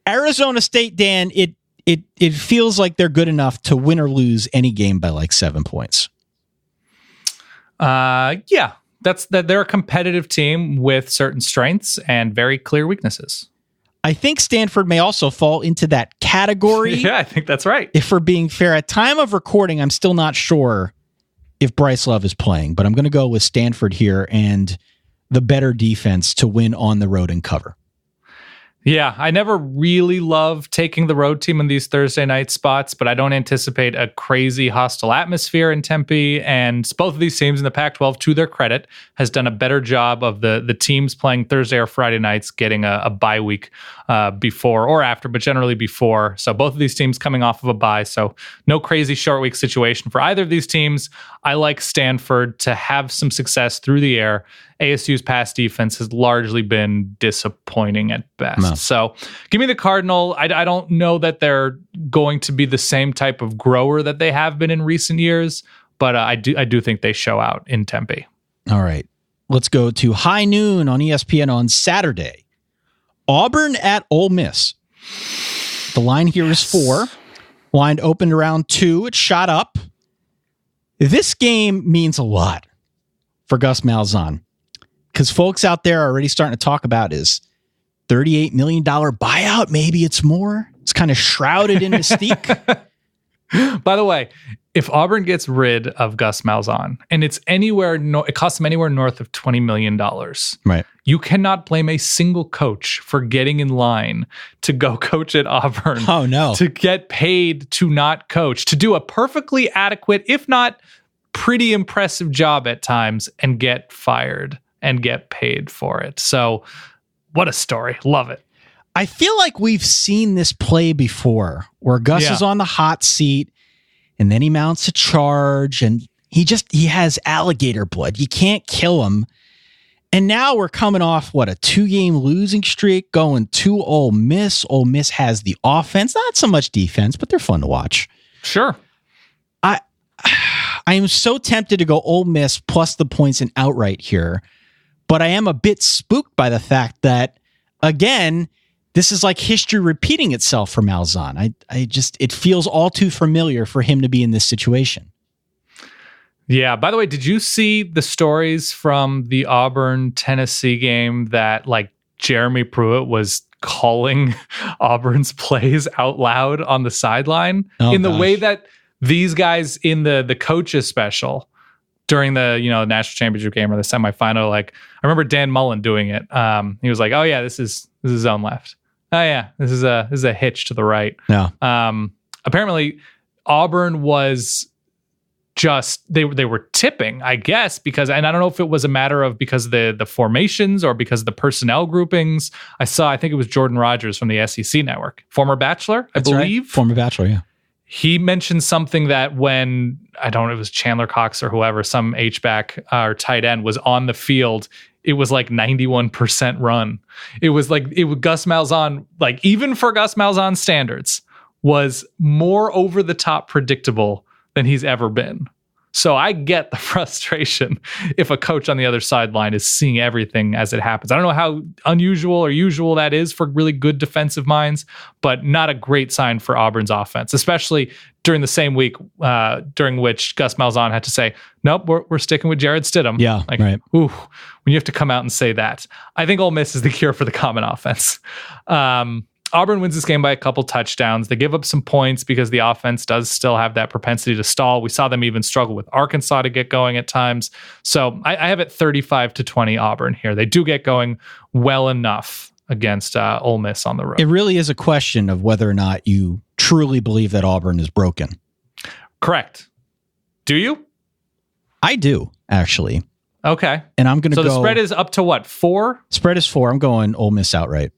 Arizona State, Dan, it feels like they're good enough to win or lose any game by like 7 points. Yeah, they're a competitive team with certain strengths and very clear weaknesses. I think Stanford may also fall into that category. Yeah, I think that's right. If we're being fair, at time of recording, I'm still not sure if Bryce Love is playing, but I'm going to go with Stanford here and the better defense to win on the road and cover. Yeah, I never really love taking the road team in these Thursday night spots, but I don't anticipate a crazy hostile atmosphere in Tempe. And both of these teams in the Pac-12, to their credit, has done a better job of the teams playing Thursday or Friday nights getting a bye week before or after, but generally before. So both of these teams coming off of a bye. So no crazy short week situation for either of these teams. I like Stanford to have some success through the air. ASU's pass defense has largely been disappointing at best. No. So give me the Cardinal. I don't know that they're going to be the same type of grower that they have been in recent years, but I do think they show out in Tempe. All right. Let's go to high noon on ESPN on Saturday. Auburn at Ole Miss. The line here is 4. Line opened around 2. It shot up. This game means a lot for Gus Malzahn, because folks out there are already starting to talk about his $38 million buyout. Maybe it's more. It's kind of shrouded in mystique. By the way, if Auburn gets rid of Gus Malzahn and it's it costs them anywhere north of $20 million, right? You cannot blame a single coach for getting in line to go coach at Auburn. Oh, no. To get paid to not coach, to do a perfectly adequate, if not pretty impressive job at times, and get fired and get paid for it. So what a story. Love it. I feel like we've seen this play before where Gus is on the hot seat and then he mounts a charge and he has alligator blood. You can't kill him. And now we're coming off, a 2-game losing streak going to Ole Miss. Ole Miss has the offense, not so much defense, but they're fun to watch. Sure. I I am so tempted to go Ole Miss plus the points and outright here, but I am a bit spooked by the fact that, again, this is like history repeating itself for Malzahn. It feels all too familiar for him to be in this situation. Yeah. By the way, did you see the stories from the Auburn-Tennessee game that like Jeremy Pruitt was calling Auburn's plays out loud on the sideline in the way that these guys in the coaches special during the national championship game or the semifinal, like I remember Dan Mullen doing it. He was like, "Oh yeah, this is zone left. Oh yeah, this is a hitch to the right." No. Apparently, Auburn was just they were tipping, I guess, and I don't know if it was a matter of because of the formations or because of the personnel groupings. I think it was Jordan Rogers from the SEC Network, former Bachelor, I believe. Right. Former Bachelor, yeah. He mentioned something that when, it was Chandler Cox or whoever, some H-back or tight end was on the field, it was like 91% run. It was Gus Malzahn, like even for Gus Malzahn standards, was more over the top predictable than he's ever been. So I get the frustration if a coach on the other sideline is seeing everything as it happens. I don't know how unusual or usual that is for really good defensive minds, but not a great sign for Auburn's offense, especially during the same week during which Gus Malzahn had to say, nope, we're sticking with Jared Stidham. Yeah, like, right. Ooh, when you have to come out and say that. I think Ole Miss is the cure for the common offense. Auburn wins this game by a couple touchdowns. They give up some points because the offense does still have that propensity to stall. We saw them even struggle with Arkansas to get going at times. So I have it 35-20 Auburn here. They do get going well enough against Ole Miss on the road. It really is a question of whether or not you truly believe that Auburn is broken. Correct. Do you? I do, actually. Okay. And I'm going to go... So the spread is up to what, 4? Spread is 4. I'm going Ole Miss outright.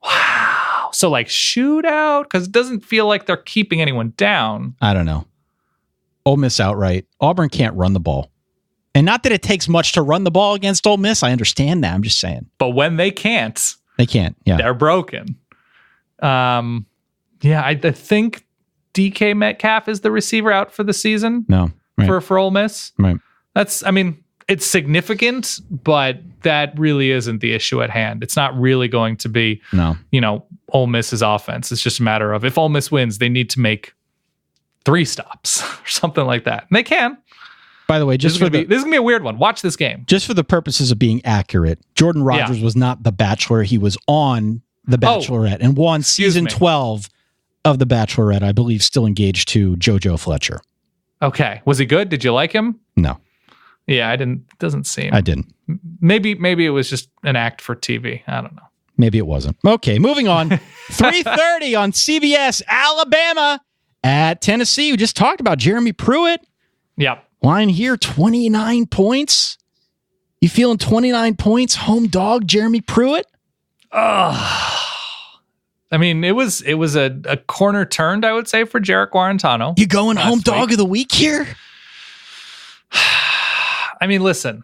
Wow. So like shootout? Because it doesn't feel like they're keeping anyone down. I don't know. Ole Miss outright. Auburn can't run the ball. And not that it takes much to run the ball against Ole Miss. I understand that. I'm just saying. But when they can't. They can't. Yeah. They're broken. I think DK Metcalf is the receiver out for the season. No. Right. For Ole Miss. Right. It's significant, but that really isn't the issue at hand. It's not really going to be, Ole Miss's offense. It's just a matter of if Ole Miss wins, they need to make 3 stops or something like that. And they can. By the way, this is going to be a weird one. Watch this game. Just for the purposes of being accurate, Jordan Rogers was not The Bachelor. He was on The Bachelorette and won season 12 of The Bachelorette, I believe, still engaged to JoJo Fletcher. Okay. Was he good? Did you like him? No. Yeah, doesn't seem. I didn't. Maybe it was just an act for TV. I don't know. Maybe it wasn't. Okay, moving on. 3:30 on CBS, Alabama at Tennessee. We just talked about Jeremy Pruitt. Yep. Line here, 29 points. You feeling 29 points? Home dog, Jeremy Pruitt? It was a corner turned, I would say, for Jarek Guarantano. You going home dog of the week here? Listen,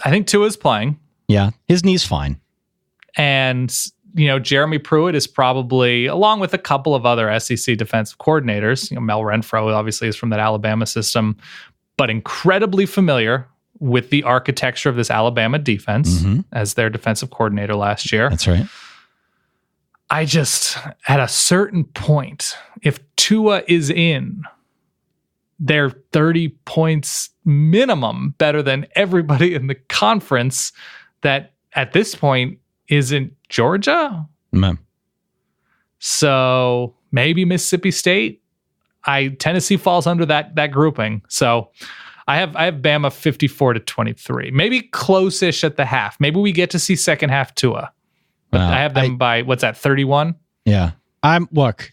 I think Tua's playing. Yeah, his knee's fine. And, Jeremy Pruitt is probably, along with a couple of other SEC defensive coordinators, Mel Renfro obviously is from that Alabama system, but incredibly familiar with the architecture of this Alabama defense as their defensive coordinator last year. That's right. I just, at a certain point, if Tua is in, they're 30 points minimum better than everybody in the conference that at this point isn't Georgia. Mm-hmm. So maybe Mississippi State. Tennessee falls under that grouping. So I have Bama 54-23. Maybe close-ish at the half. Maybe we get to see second half Tua. But I have them by, what's that, 31? Yeah. Look,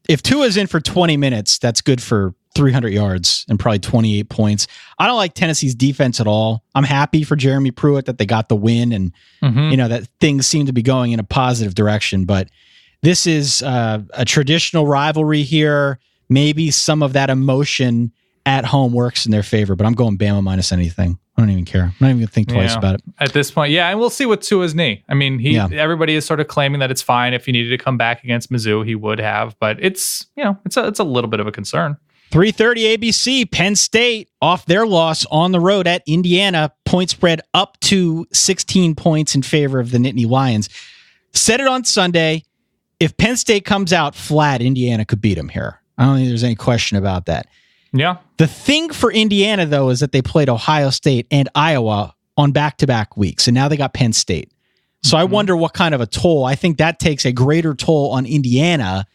if Tua's in for 20 minutes, that's good for 300 yards and probably 28 points. I don't like Tennessee's defense at all. I'm happy for Jeremy Pruitt that they got the win and, that things seem to be going in a positive direction. But this is a traditional rivalry here. Maybe some of that emotion at home works in their favor, but I'm going Bama minus anything. I don't even care. I'm not even going to think twice about it. At this point, yeah, and we'll see with Tua's knee. Everybody is sort of claiming that it's fine. If he needed to come back against Mizzou, he would have, but it's a little bit of a concern. 3:30 ABC, Penn State off their loss on the road at Indiana. Point spread up to 16 points in favor of the Nittany Lions. Said it on Sunday. If Penn State comes out flat, Indiana could beat them here. I don't think there's any question about that. Yeah. The thing for Indiana, though, is that they played Ohio State and Iowa on back-to-back weeks, and now they got Penn State. So I wonder what kind of a toll. I think that takes a greater toll on Indiana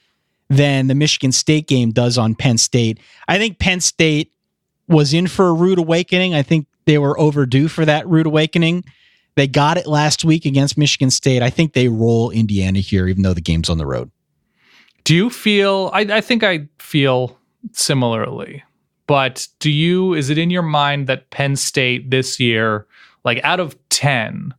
than the Michigan State game does on Penn State. I think Penn State was in for a rude awakening. I think they were overdue for that rude awakening. They got it last week against Michigan State. I think they roll Indiana here, even though the game's on the road. Do you feel, I think I feel similarly, but is it in your mind that Penn State this year, like out of 10,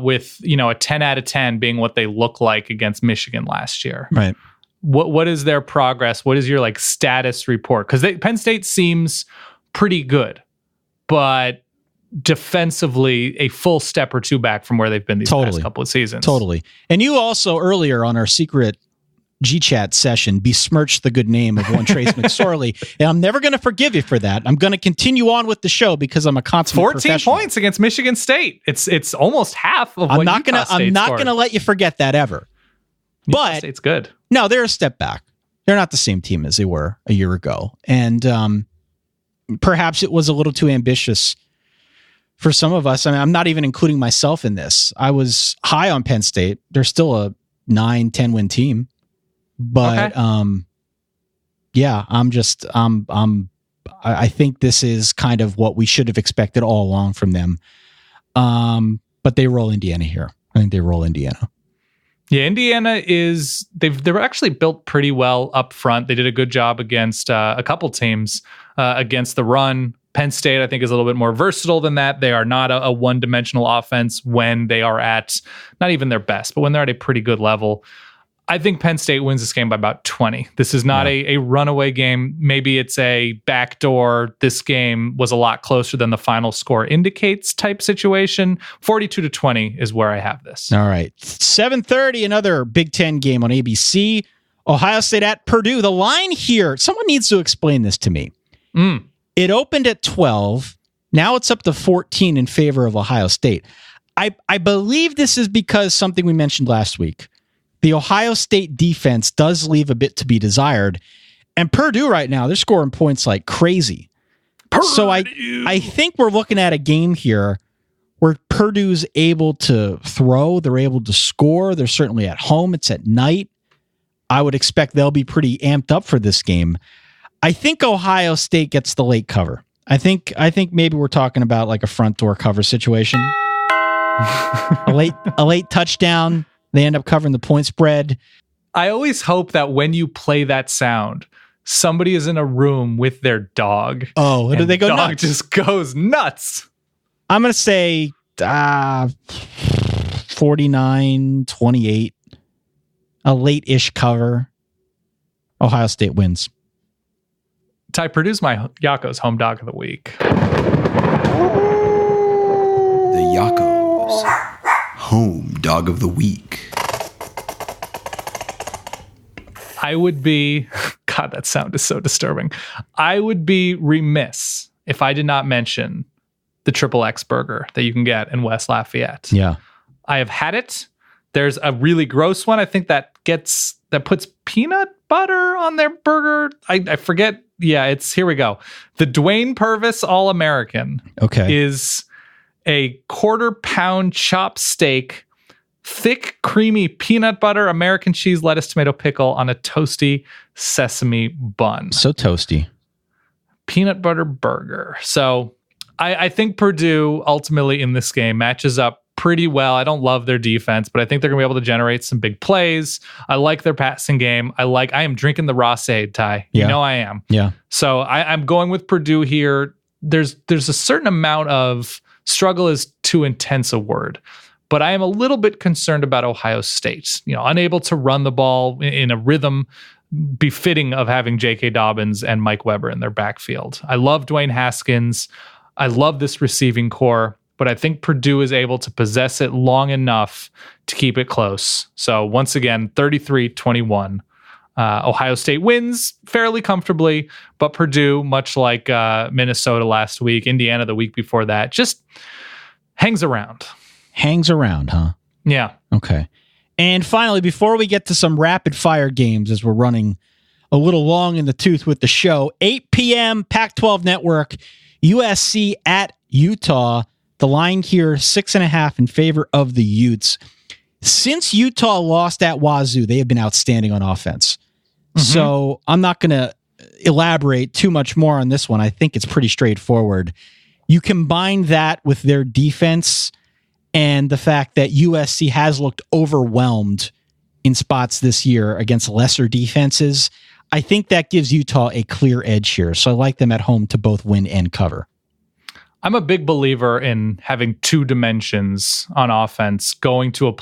with, a 10 out of 10 being what they look like against Michigan last year? Right. What is their progress? What is your status report? Because Penn State seems pretty good, but defensively a full step or two back from where they've been these past couple of seasons. Totally. And you also earlier on our secret G-Chat session besmirched the good name of one Trace McSorley, and I'm never going to forgive you for that. I'm going to continue on with the show because I'm a consummate 14 professional. points against Michigan State. It's almost half of what Utah State I'm not going to let you forget that ever. But it's good. No, they're a step back. They're not the same team as they were a year ago. And perhaps it was a little too ambitious for some of us. I mean, I'm not even including myself in this. I was high on Penn State. They're still a 9-10 win team. But yeah, I think this is kind of what we should have expected all along from them. But they roll Indiana here. I think they roll Indiana. Yeah, Indiana they're actually built pretty well up front. They did a good job against a couple teams against the run. Penn State, I think, is a little bit more versatile than that. They are not a one-dimensional offense when they are at not even their best, but when they're at a pretty good level. I think Penn State wins this game by about 20. This is not a runaway game. Maybe it's a backdoor. This game was a lot closer than the final score indicates type situation. 42-20 is where I have this. All right. 7:30, another Big Ten game on ABC. Ohio State at Purdue. The line here, someone needs to explain this to me. It opened at 12. Now it's up to 14 in favor of Ohio State. I believe this is because something we mentioned last week. The Ohio State defense does leave a bit to be desired. And Purdue right now, they're scoring points like crazy. Purdue. So I think we're looking at a game here where Purdue's able to throw. They're able to score. They're certainly at home. It's at night. I would expect they'll be pretty amped up for this game. I think Ohio State gets the late cover. I think maybe we're talking about like a front door cover situation. a late touchdown. They end up covering the point spread. I always hope that when you play that sound, somebody is in a room with their dog. Oh, do they go nuts? The dog just goes nuts. I'm going to say 49-28. A late-ish cover. Ohio State wins. Ty, Purdue's my Yakko's home dog of the week. The Yakko's home dog of the week. I would be, God, that sound is so disturbing. I would be remiss if I did not mention the Triple X burger that you can get in West Lafayette. Yeah. I have had it. There's a really gross one. I think that puts peanut butter on their burger. I forget. Yeah, here we go. The Dwayne Purvis All-American is a 1/4 pound chopped steak, thick, creamy peanut butter, American cheese, lettuce, tomato, pickle on a toasty sesame bun. So toasty. Peanut butter burger. So I think Purdue ultimately in this game matches up pretty well. I don't love their defense, but I think they're going to be able to generate some big plays. I like their passing game. I am drinking the Ross-Aid, Ty. Yeah. You know I am. Yeah. So I'm going with Purdue here. There's a certain amount of struggle is too intense a word, but I am a little bit concerned about Ohio State. Unable to run the ball in a rhythm befitting of having J.K. Dobbins and Mike Weber in their backfield. I love Dwayne Haskins. I love this receiving core, but I think Purdue is able to possess it long enough to keep it close. So once again, 33-21. Ohio State wins fairly comfortably, but Purdue, much like Minnesota last week, Indiana the week before that, just hangs around. Hangs around, huh? Yeah. Okay. And finally, before we get to some rapid fire games, as we're running a little long in the tooth with the show, 8 p.m. Pac-12 Network, USC at Utah. The line here, 6.5 in favor of the Utes. Since Utah lost at Wazoo, they have been outstanding on offense. Mm-hmm. So I'm not going to elaborate too much more on this one. I think it's pretty straightforward. You combine that with their defense and the fact that USC has looked overwhelmed in spots this year against lesser defenses. I think that gives Utah a clear edge here. So I like them at home to both win and cover. I'm a big believer in having two dimensions on offense, going to a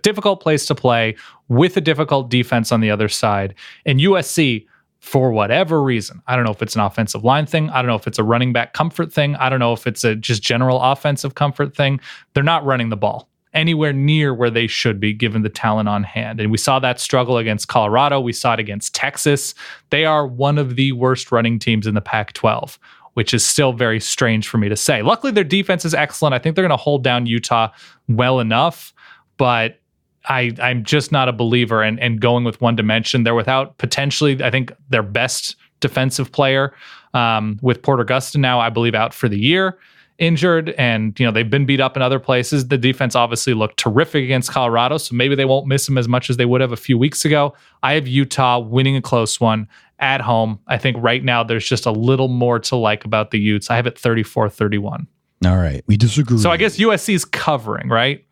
difficult place to play with a difficult defense on the other side. And USC, for whatever reason, I don't know if it's an offensive line thing. I don't know if it's a running back comfort thing. I don't know if it's a just general offensive comfort thing. They're not running the ball anywhere near where they should be given the talent on hand. And we saw that struggle against Colorado. We saw it against Texas. They are one of the worst running teams in the Pac-12, which is still very strange for me to say. Luckily, their defense is excellent. I think they're going to hold down Utah well enough, but I'm just not a believer in going with one dimension. They're without potentially, I think, their best defensive player with Porter Gustin now, I believe, out for the year, injured, and they've been beat up in other places. The defense obviously looked terrific against Colorado, so maybe they won't miss him as much as they would have a few weeks ago. I have Utah winning a close one at home. I think right now there's just a little more to like about the Utes. I have it 34-31. All right, we disagree. So I guess USC's covering, right?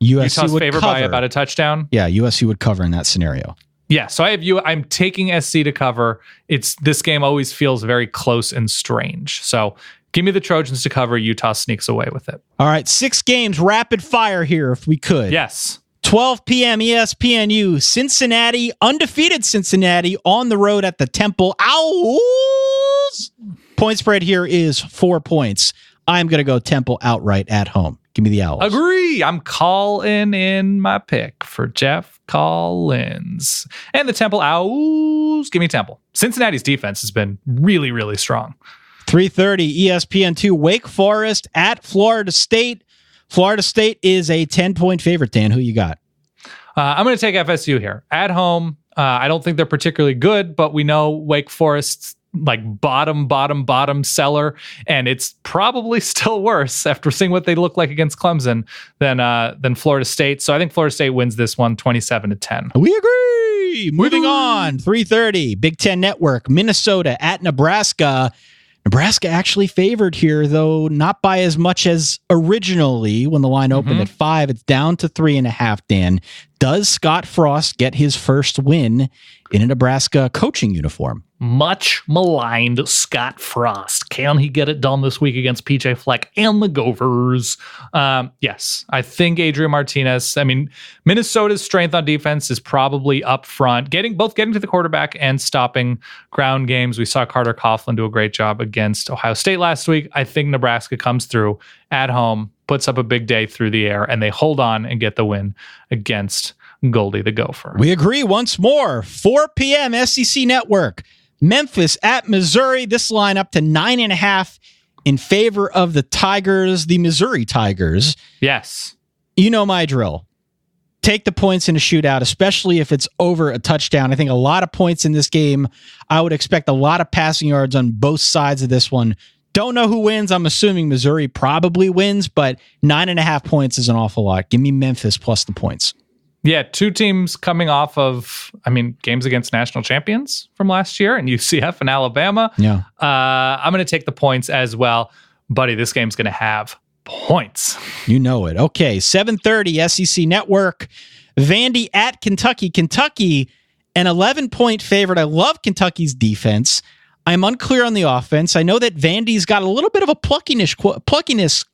USC would favored cover by about a touchdown. Yeah, USC would cover in that scenario. Yeah, so I'm taking SC to cover. This game always feels very close and strange. So give me the Trojans to cover. Utah sneaks away with it. All right, 6 games, rapid fire here if we could. Yes. 12 p.m. ESPNU, Cincinnati, undefeated Cincinnati on the road at the Temple Owls. Point spread here is 4 points. I'm going to go Temple outright at home. Give me the Owls. Agree. I'm calling in my pick for Jeff Collins. And the Temple Owls. Give me Temple. Cincinnati's defense has been really, really strong. 3:30 ESPN2, Wake Forest at Florida State. Florida State is a 10-point favorite, Dan. Who you got? I'm going to take FSU here. At home, I don't think they're particularly good, but we know Wake Forest's bottom seller, and it's probably still worse after seeing what they look like against Clemson than Florida State. So I think Florida State wins this one 27-10. We agree. Moving on, 3:30, Big Ten Network, Minnesota at Nebraska. Nebraska actually favored here, though not by as much as originally when the line opened at 5. It's down to 3.5, Dan. Does Scott Frost get his first win in a Nebraska coaching uniform? Much maligned Scott Frost. Can he get it done this week against PJ Fleck and the Gophers? Yes, I think Adrian Martinez. Minnesota's strength on defense is probably up front, getting to the quarterback and stopping ground games. We saw Carter Coughlin do a great job against Ohio State last week. I think Nebraska comes through at home, puts up a big day through the air, and they hold on and get the win against Goldie the Gopher. We agree once more. 4 p.m. SEC Network. Memphis at Missouri. This line up to 9.5 in favor of the Tigers, the Missouri Tigers. Yes. You know my drill. Take the points in a shootout, especially if it's over a touchdown. I think a lot of points in this game. I would expect a lot of passing yards on both sides of this one. Don't know who wins. I'm assuming Missouri probably wins, but 9.5 points is an awful lot. Give me Memphis plus the points. Yeah, two teams coming off of, games against national champions from last year and UCF and Alabama. Yeah. I'm going to take the points as well. Buddy, this game's going to have points. You know it. Okay, 7:30 SEC Network. Vandy at Kentucky. Kentucky, an 11-point favorite. I love Kentucky's defense. I'm unclear on the offense. I know that Vandy's got a little bit of a pluckiness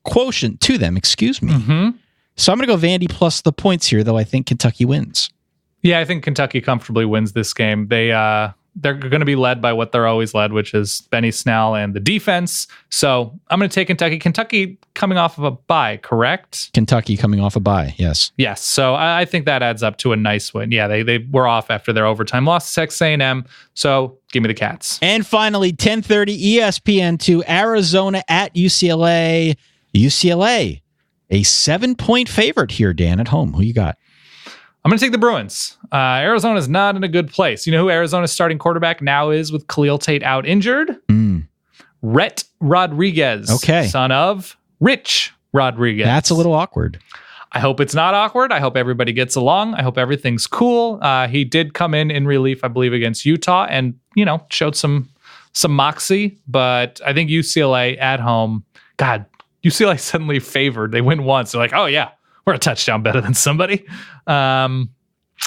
quotient to them. Excuse me. Mm-hmm. So I'm going to go Vandy plus the points here, though I think Kentucky wins. Yeah, I think Kentucky comfortably wins this game. They they're going to be led by what they're always led, which is Benny Snell and the defense. So I'm going to take Kentucky. Kentucky coming off of a bye, correct? Kentucky coming off a bye, yes. Yes. So I think that adds up to a nice win. Yeah, they were off after their overtime loss to Texas A&M. So give me the Cats. And finally, 10:30 ESPN2, Arizona at UCLA. UCLA, a 7-point favorite here, Dan, at home. Who you got? I'm going to take the Bruins. Arizona's not in a good place. You know who Arizona's starting quarterback now is with Khalil Tate out injured? Rhett Rodriguez. Okay. Son of Rich Rodriguez. That's a little awkward. I hope it's not awkward. I hope everybody gets along. I hope everything's cool. He did come in relief, I believe, against Utah and, showed some moxie. But I think UCLA at home, God, UCLA suddenly favored. They win once. They're like, oh, yeah, we're a touchdown better than somebody. I'm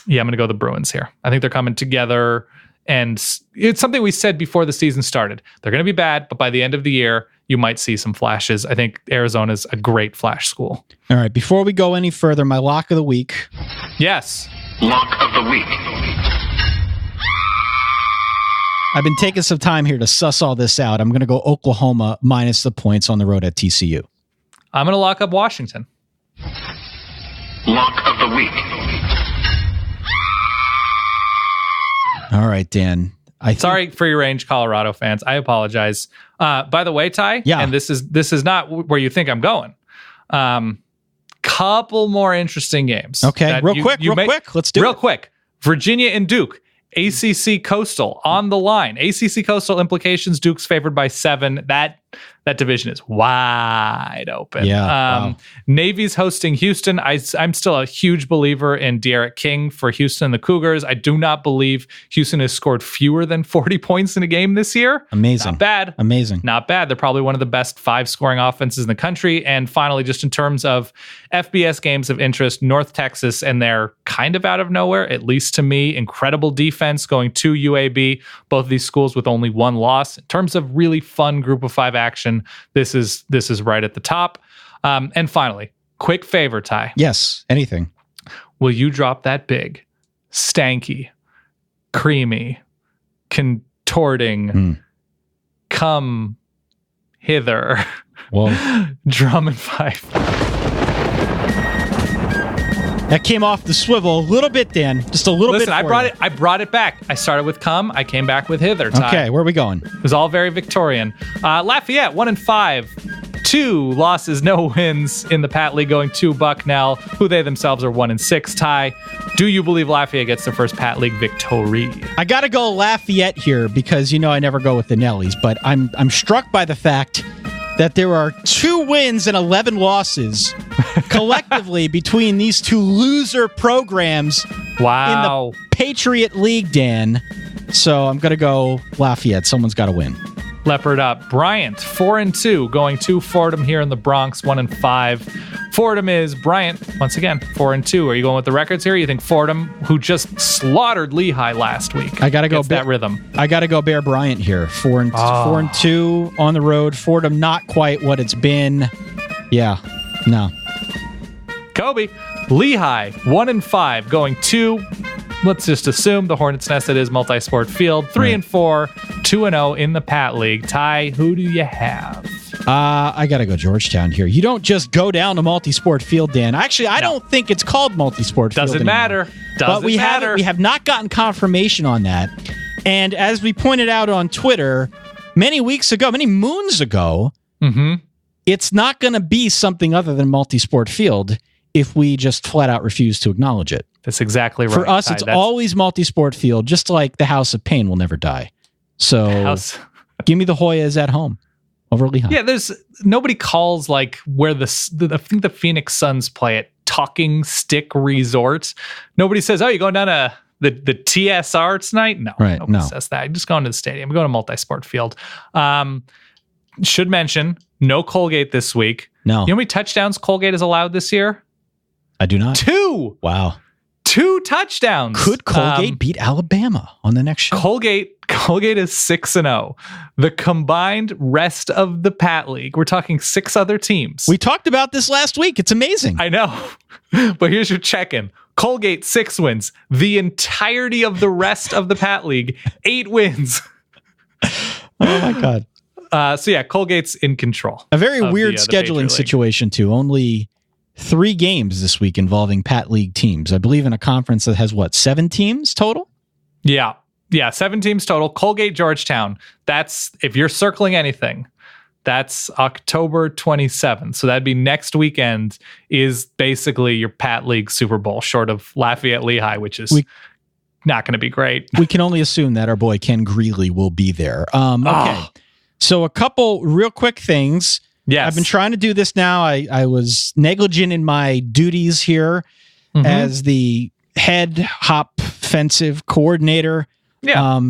going to go the Bruins here. I think they're coming together. And it's something we said before the season started. They're going to be bad, but by the end of the year, you might see some flashes. I think Arizona's a great flash school. All right, before we go any further, my lock of the week. Yes. Lock of the week. I've been taking some time here to suss all this out. I'm going to go Oklahoma minus the points on the road at TCU. I'm going to lock up Washington. Lock of the week. All right, Dan. Sorry for your range, Colorado fans. I apologize. By the way, Ty, and this is not where you think I'm going. Couple more interesting games. Okay, real quick. Let's do it. Real quick. Virginia and Duke. ACC Coastal on the line. ACC Coastal implications. Duke's favored by 7. That division is wide open. Yeah. Wow. Navy's hosting Houston. I'm still a huge believer in De'Aaron King for Houston and the Cougars. I do not believe Houston has scored fewer than 40 points in a game this year. Amazing. Not bad. Amazing. Not bad. They're probably one of the best 5 scoring offenses in the country. And finally, just in terms of FBS games of interest, North Texas, and they're kind of out of nowhere, at least to me. Incredible defense going to UAB. Both of these schools with only 1 loss. In terms of really fun group of 5 action, this is right at the top. And finally, quick favor, Ty. Yes, anything. Will you drop that big, stanky, creamy, contorting, come hither, drum and fife? That came off the swivel a little bit, Dan. Just a little bit. Listen, I brought it back. I started with come. I came back with hither. Ty. Okay, where are we going? It was all very Victorian. Lafayette 1-5, 2 losses, no wins in the Pat League, going to Bucknell, who they themselves are 1-6. Ty, do you believe Lafayette gets their first Pat League victory? I got to go Lafayette here because I never go with the Nellies, but I'm struck by the fact that there are 2 wins and 11 losses collectively between these 2 loser programs in the Patriot League, Dan. So I'm going to go Lafayette. Someone's got to win. Leopard up. Bryant, 4-2, going to Fordham here in the Bronx, 1-5. Fordham is Bryant, once again, 4-2. Are you going with the records here? You think Fordham, who just slaughtered Lehigh last week, I gotta go that rhythm? I got to go Bear Bryant here. 4-2 on the road. Fordham not quite what it's been. Yeah, no. Kobe, Lehigh, 1-5, going to, let's just assume the Hornets' Nest, it is multi-sport field, 3-4, 2-0 in the Pat League. Ty, who do you have? I got to go Georgetown here. You don't just go down to multi-sport field, Dan. Actually, I don't think it's called multi-sport field Doesn't matter. But we have not gotten confirmation on that. And as we pointed out on Twitter many moons ago, it's not going to be something other than multi-sport field if we just flat out refuse to acknowledge it. That's exactly right. For us, it's always multi-sport field, just like the House of Pain will never die. So give me the Hoyas at home over Lehigh. Yeah, there's nobody calls like where I think the Phoenix Suns play at Talking Stick Resort. Nobody says, "Oh, you're going down to the TSR tonight?" No, nobody says that. I'm just going to the stadium. I'm going to multi-sport field. Should mention no Colgate this week. No. You know how many touchdowns Colgate has allowed this year? I do not. 2. Wow. 2 touchdowns. Could Colgate beat Alabama on the next show? Colgate is 6-0. The combined rest of the Pat League, we're talking 6 other teams. We talked about this last week. It's amazing. I know. But here's your check-in. Colgate 6 wins. The entirety of the rest of the Pat League, 8 wins. Oh my God. So yeah, Colgate's in control. A very weird scheduling situation too. Only 3 games this week involving Pat League teams. I believe in a conference that has 7 teams total? Yeah. 7 teams total. Colgate, Georgetown. That's, if you're circling anything, that's October 27th. So that'd be next weekend is basically your Pat League Super Bowl, short of Lafayette Lehigh, which is not going to be great. We can only assume that our boy Ken Greeley will be there. Okay. So a couple real quick things. Yes. I've been trying to do this now. I was negligent in my duties here as the head hop offensive coordinator. Yeah.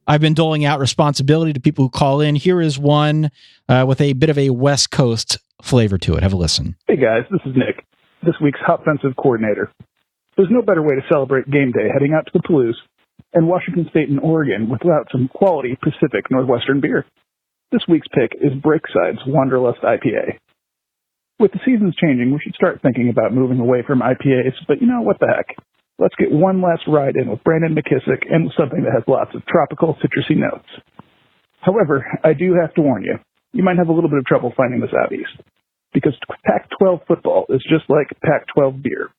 I've been doling out responsibility to people who call in. Here is one with a bit of a West Coast flavor to it. Have a listen. Hey guys, this is Nick, this week's offensive coordinator. There's no better way to celebrate game day heading out to the Palouse and Washington State and Oregon without some quality Pacific Northwestern beer. This week's pick is Breakside's Wanderlust IPA. With the seasons changing, we should start thinking about moving away from IPAs, but you know, what the heck? Let's get one last ride in with Brandon McKissick and something that has lots of tropical citrusy notes. However, I do have to warn you, you might have a little bit of trouble finding this out east, because Pac-12 football is just like Pac-12 beer,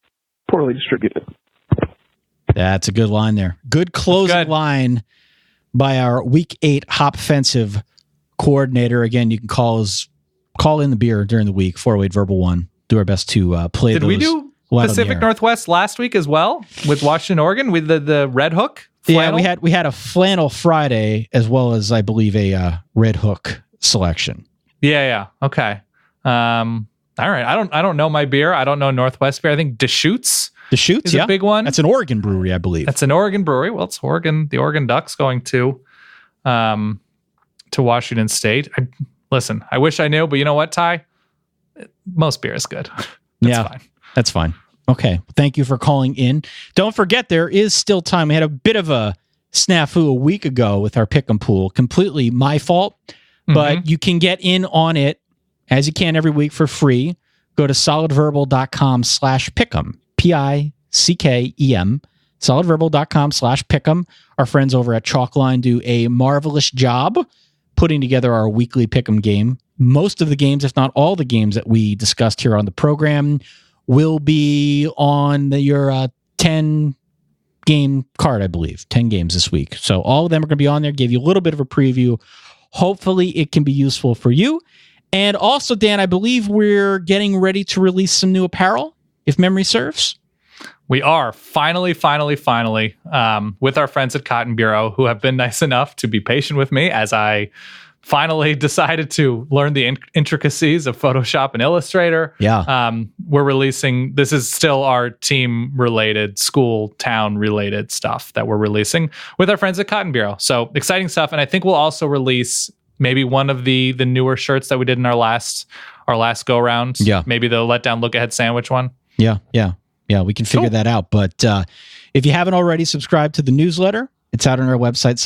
poorly distributed. That's a good line there. Good closing line by our Week 8 hop offensive coordinator. Again, you can call in the beer during the week, 408-VERBAL-1. Do our best to play those. Did we do Pacific Northwest last week as well with Washington, Oregon, with the Red Hook flannel? Yeah, we had a Flannel Friday as well as, I believe, a Red Hook selection. Yeah. Okay. All right. I don't know my beer. I don't know Northwest beer. I think Deschutes is a big one. That's an Oregon brewery, I believe. That's an Oregon brewery. Well, it's Oregon. The Oregon Ducks going to Washington State. Listen, I wish I knew, but you know what, Ty? Most beer is good. Fine. That's fine. Okay. Thank you for calling in. Don't forget, there is still time. We had a bit of a snafu a week ago with our pick'em pool. Completely my fault, but you can get in on it as you can every week for free. Go to solidverbal.com/pick'em. PICKEM. solidverbal.com/pick'em. Our friends over at Chalkline do a marvelous job putting together our weekly pick'em game. Most of the games, if not all the games that we discussed here on the program, will be on your 10-game card, I believe. 10 games this week. So all of them are going to be on there, give you a little bit of a preview. Hopefully it can be useful for you. And also, Dan, I believe we're getting ready to release some new apparel, if memory serves. We are finally with our friends at Cotton Bureau, who have been nice enough to be patient with me as I finally decided to learn the intricacies of Photoshop and Illustrator. Yeah. We're releasing, this is still our team related, school, town related stuff that we're releasing with our friends at Cotton Bureau. So exciting stuff. And I think we'll also release maybe one of the newer shirts that we did in our last go round. Yeah. Maybe the letdown look ahead sandwich one. Yeah. We can figure that out. But if you haven't already subscribed to the newsletter, it's out on our website,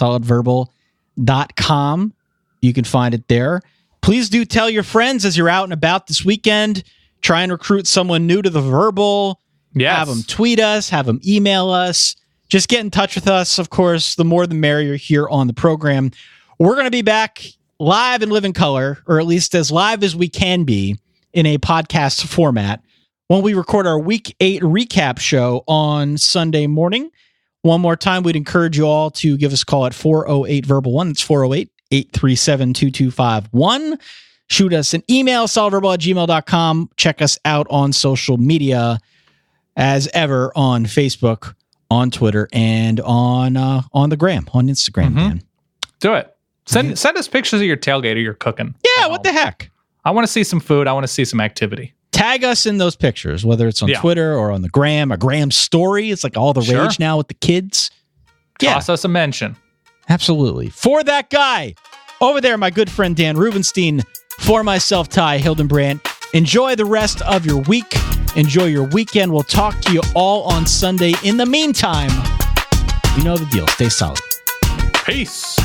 solidverbal.com. You can find it there. Please do tell your friends as you're out and about this weekend. Try and recruit someone new to the Verbal. Yes. Have them tweet us. Have them email us. Just get in touch with us. Of course, the more the merrier here on the program. We're going to be back live and live in color, or at least as live as we can be in a podcast format, when we record our Week 8 recap show on Sunday morning. One more time, we'd encourage you all to give us a call at 408-VERBAL-1. It's 408-837-2251. Shoot us an email, solidverbal@gmail.com. Check us out on social media as ever on Facebook, on Twitter, and on the gram, on Instagram, man. Do it. Send us pictures of your tailgate or your cooking. Yeah, what the heck? I want to see some food. I want to see some activity. Tag us in those pictures, whether it's on Twitter or on the gram, a gram story. It's like all the rage now with the kids. Toss us a mention. Absolutely. For that guy over there, my good friend Dan Rubenstein, for myself, Ty Hildenbrandt, enjoy the rest of your week. Enjoy your weekend. We'll talk to you all on Sunday. In the meantime, you know the deal. Stay solid. Peace.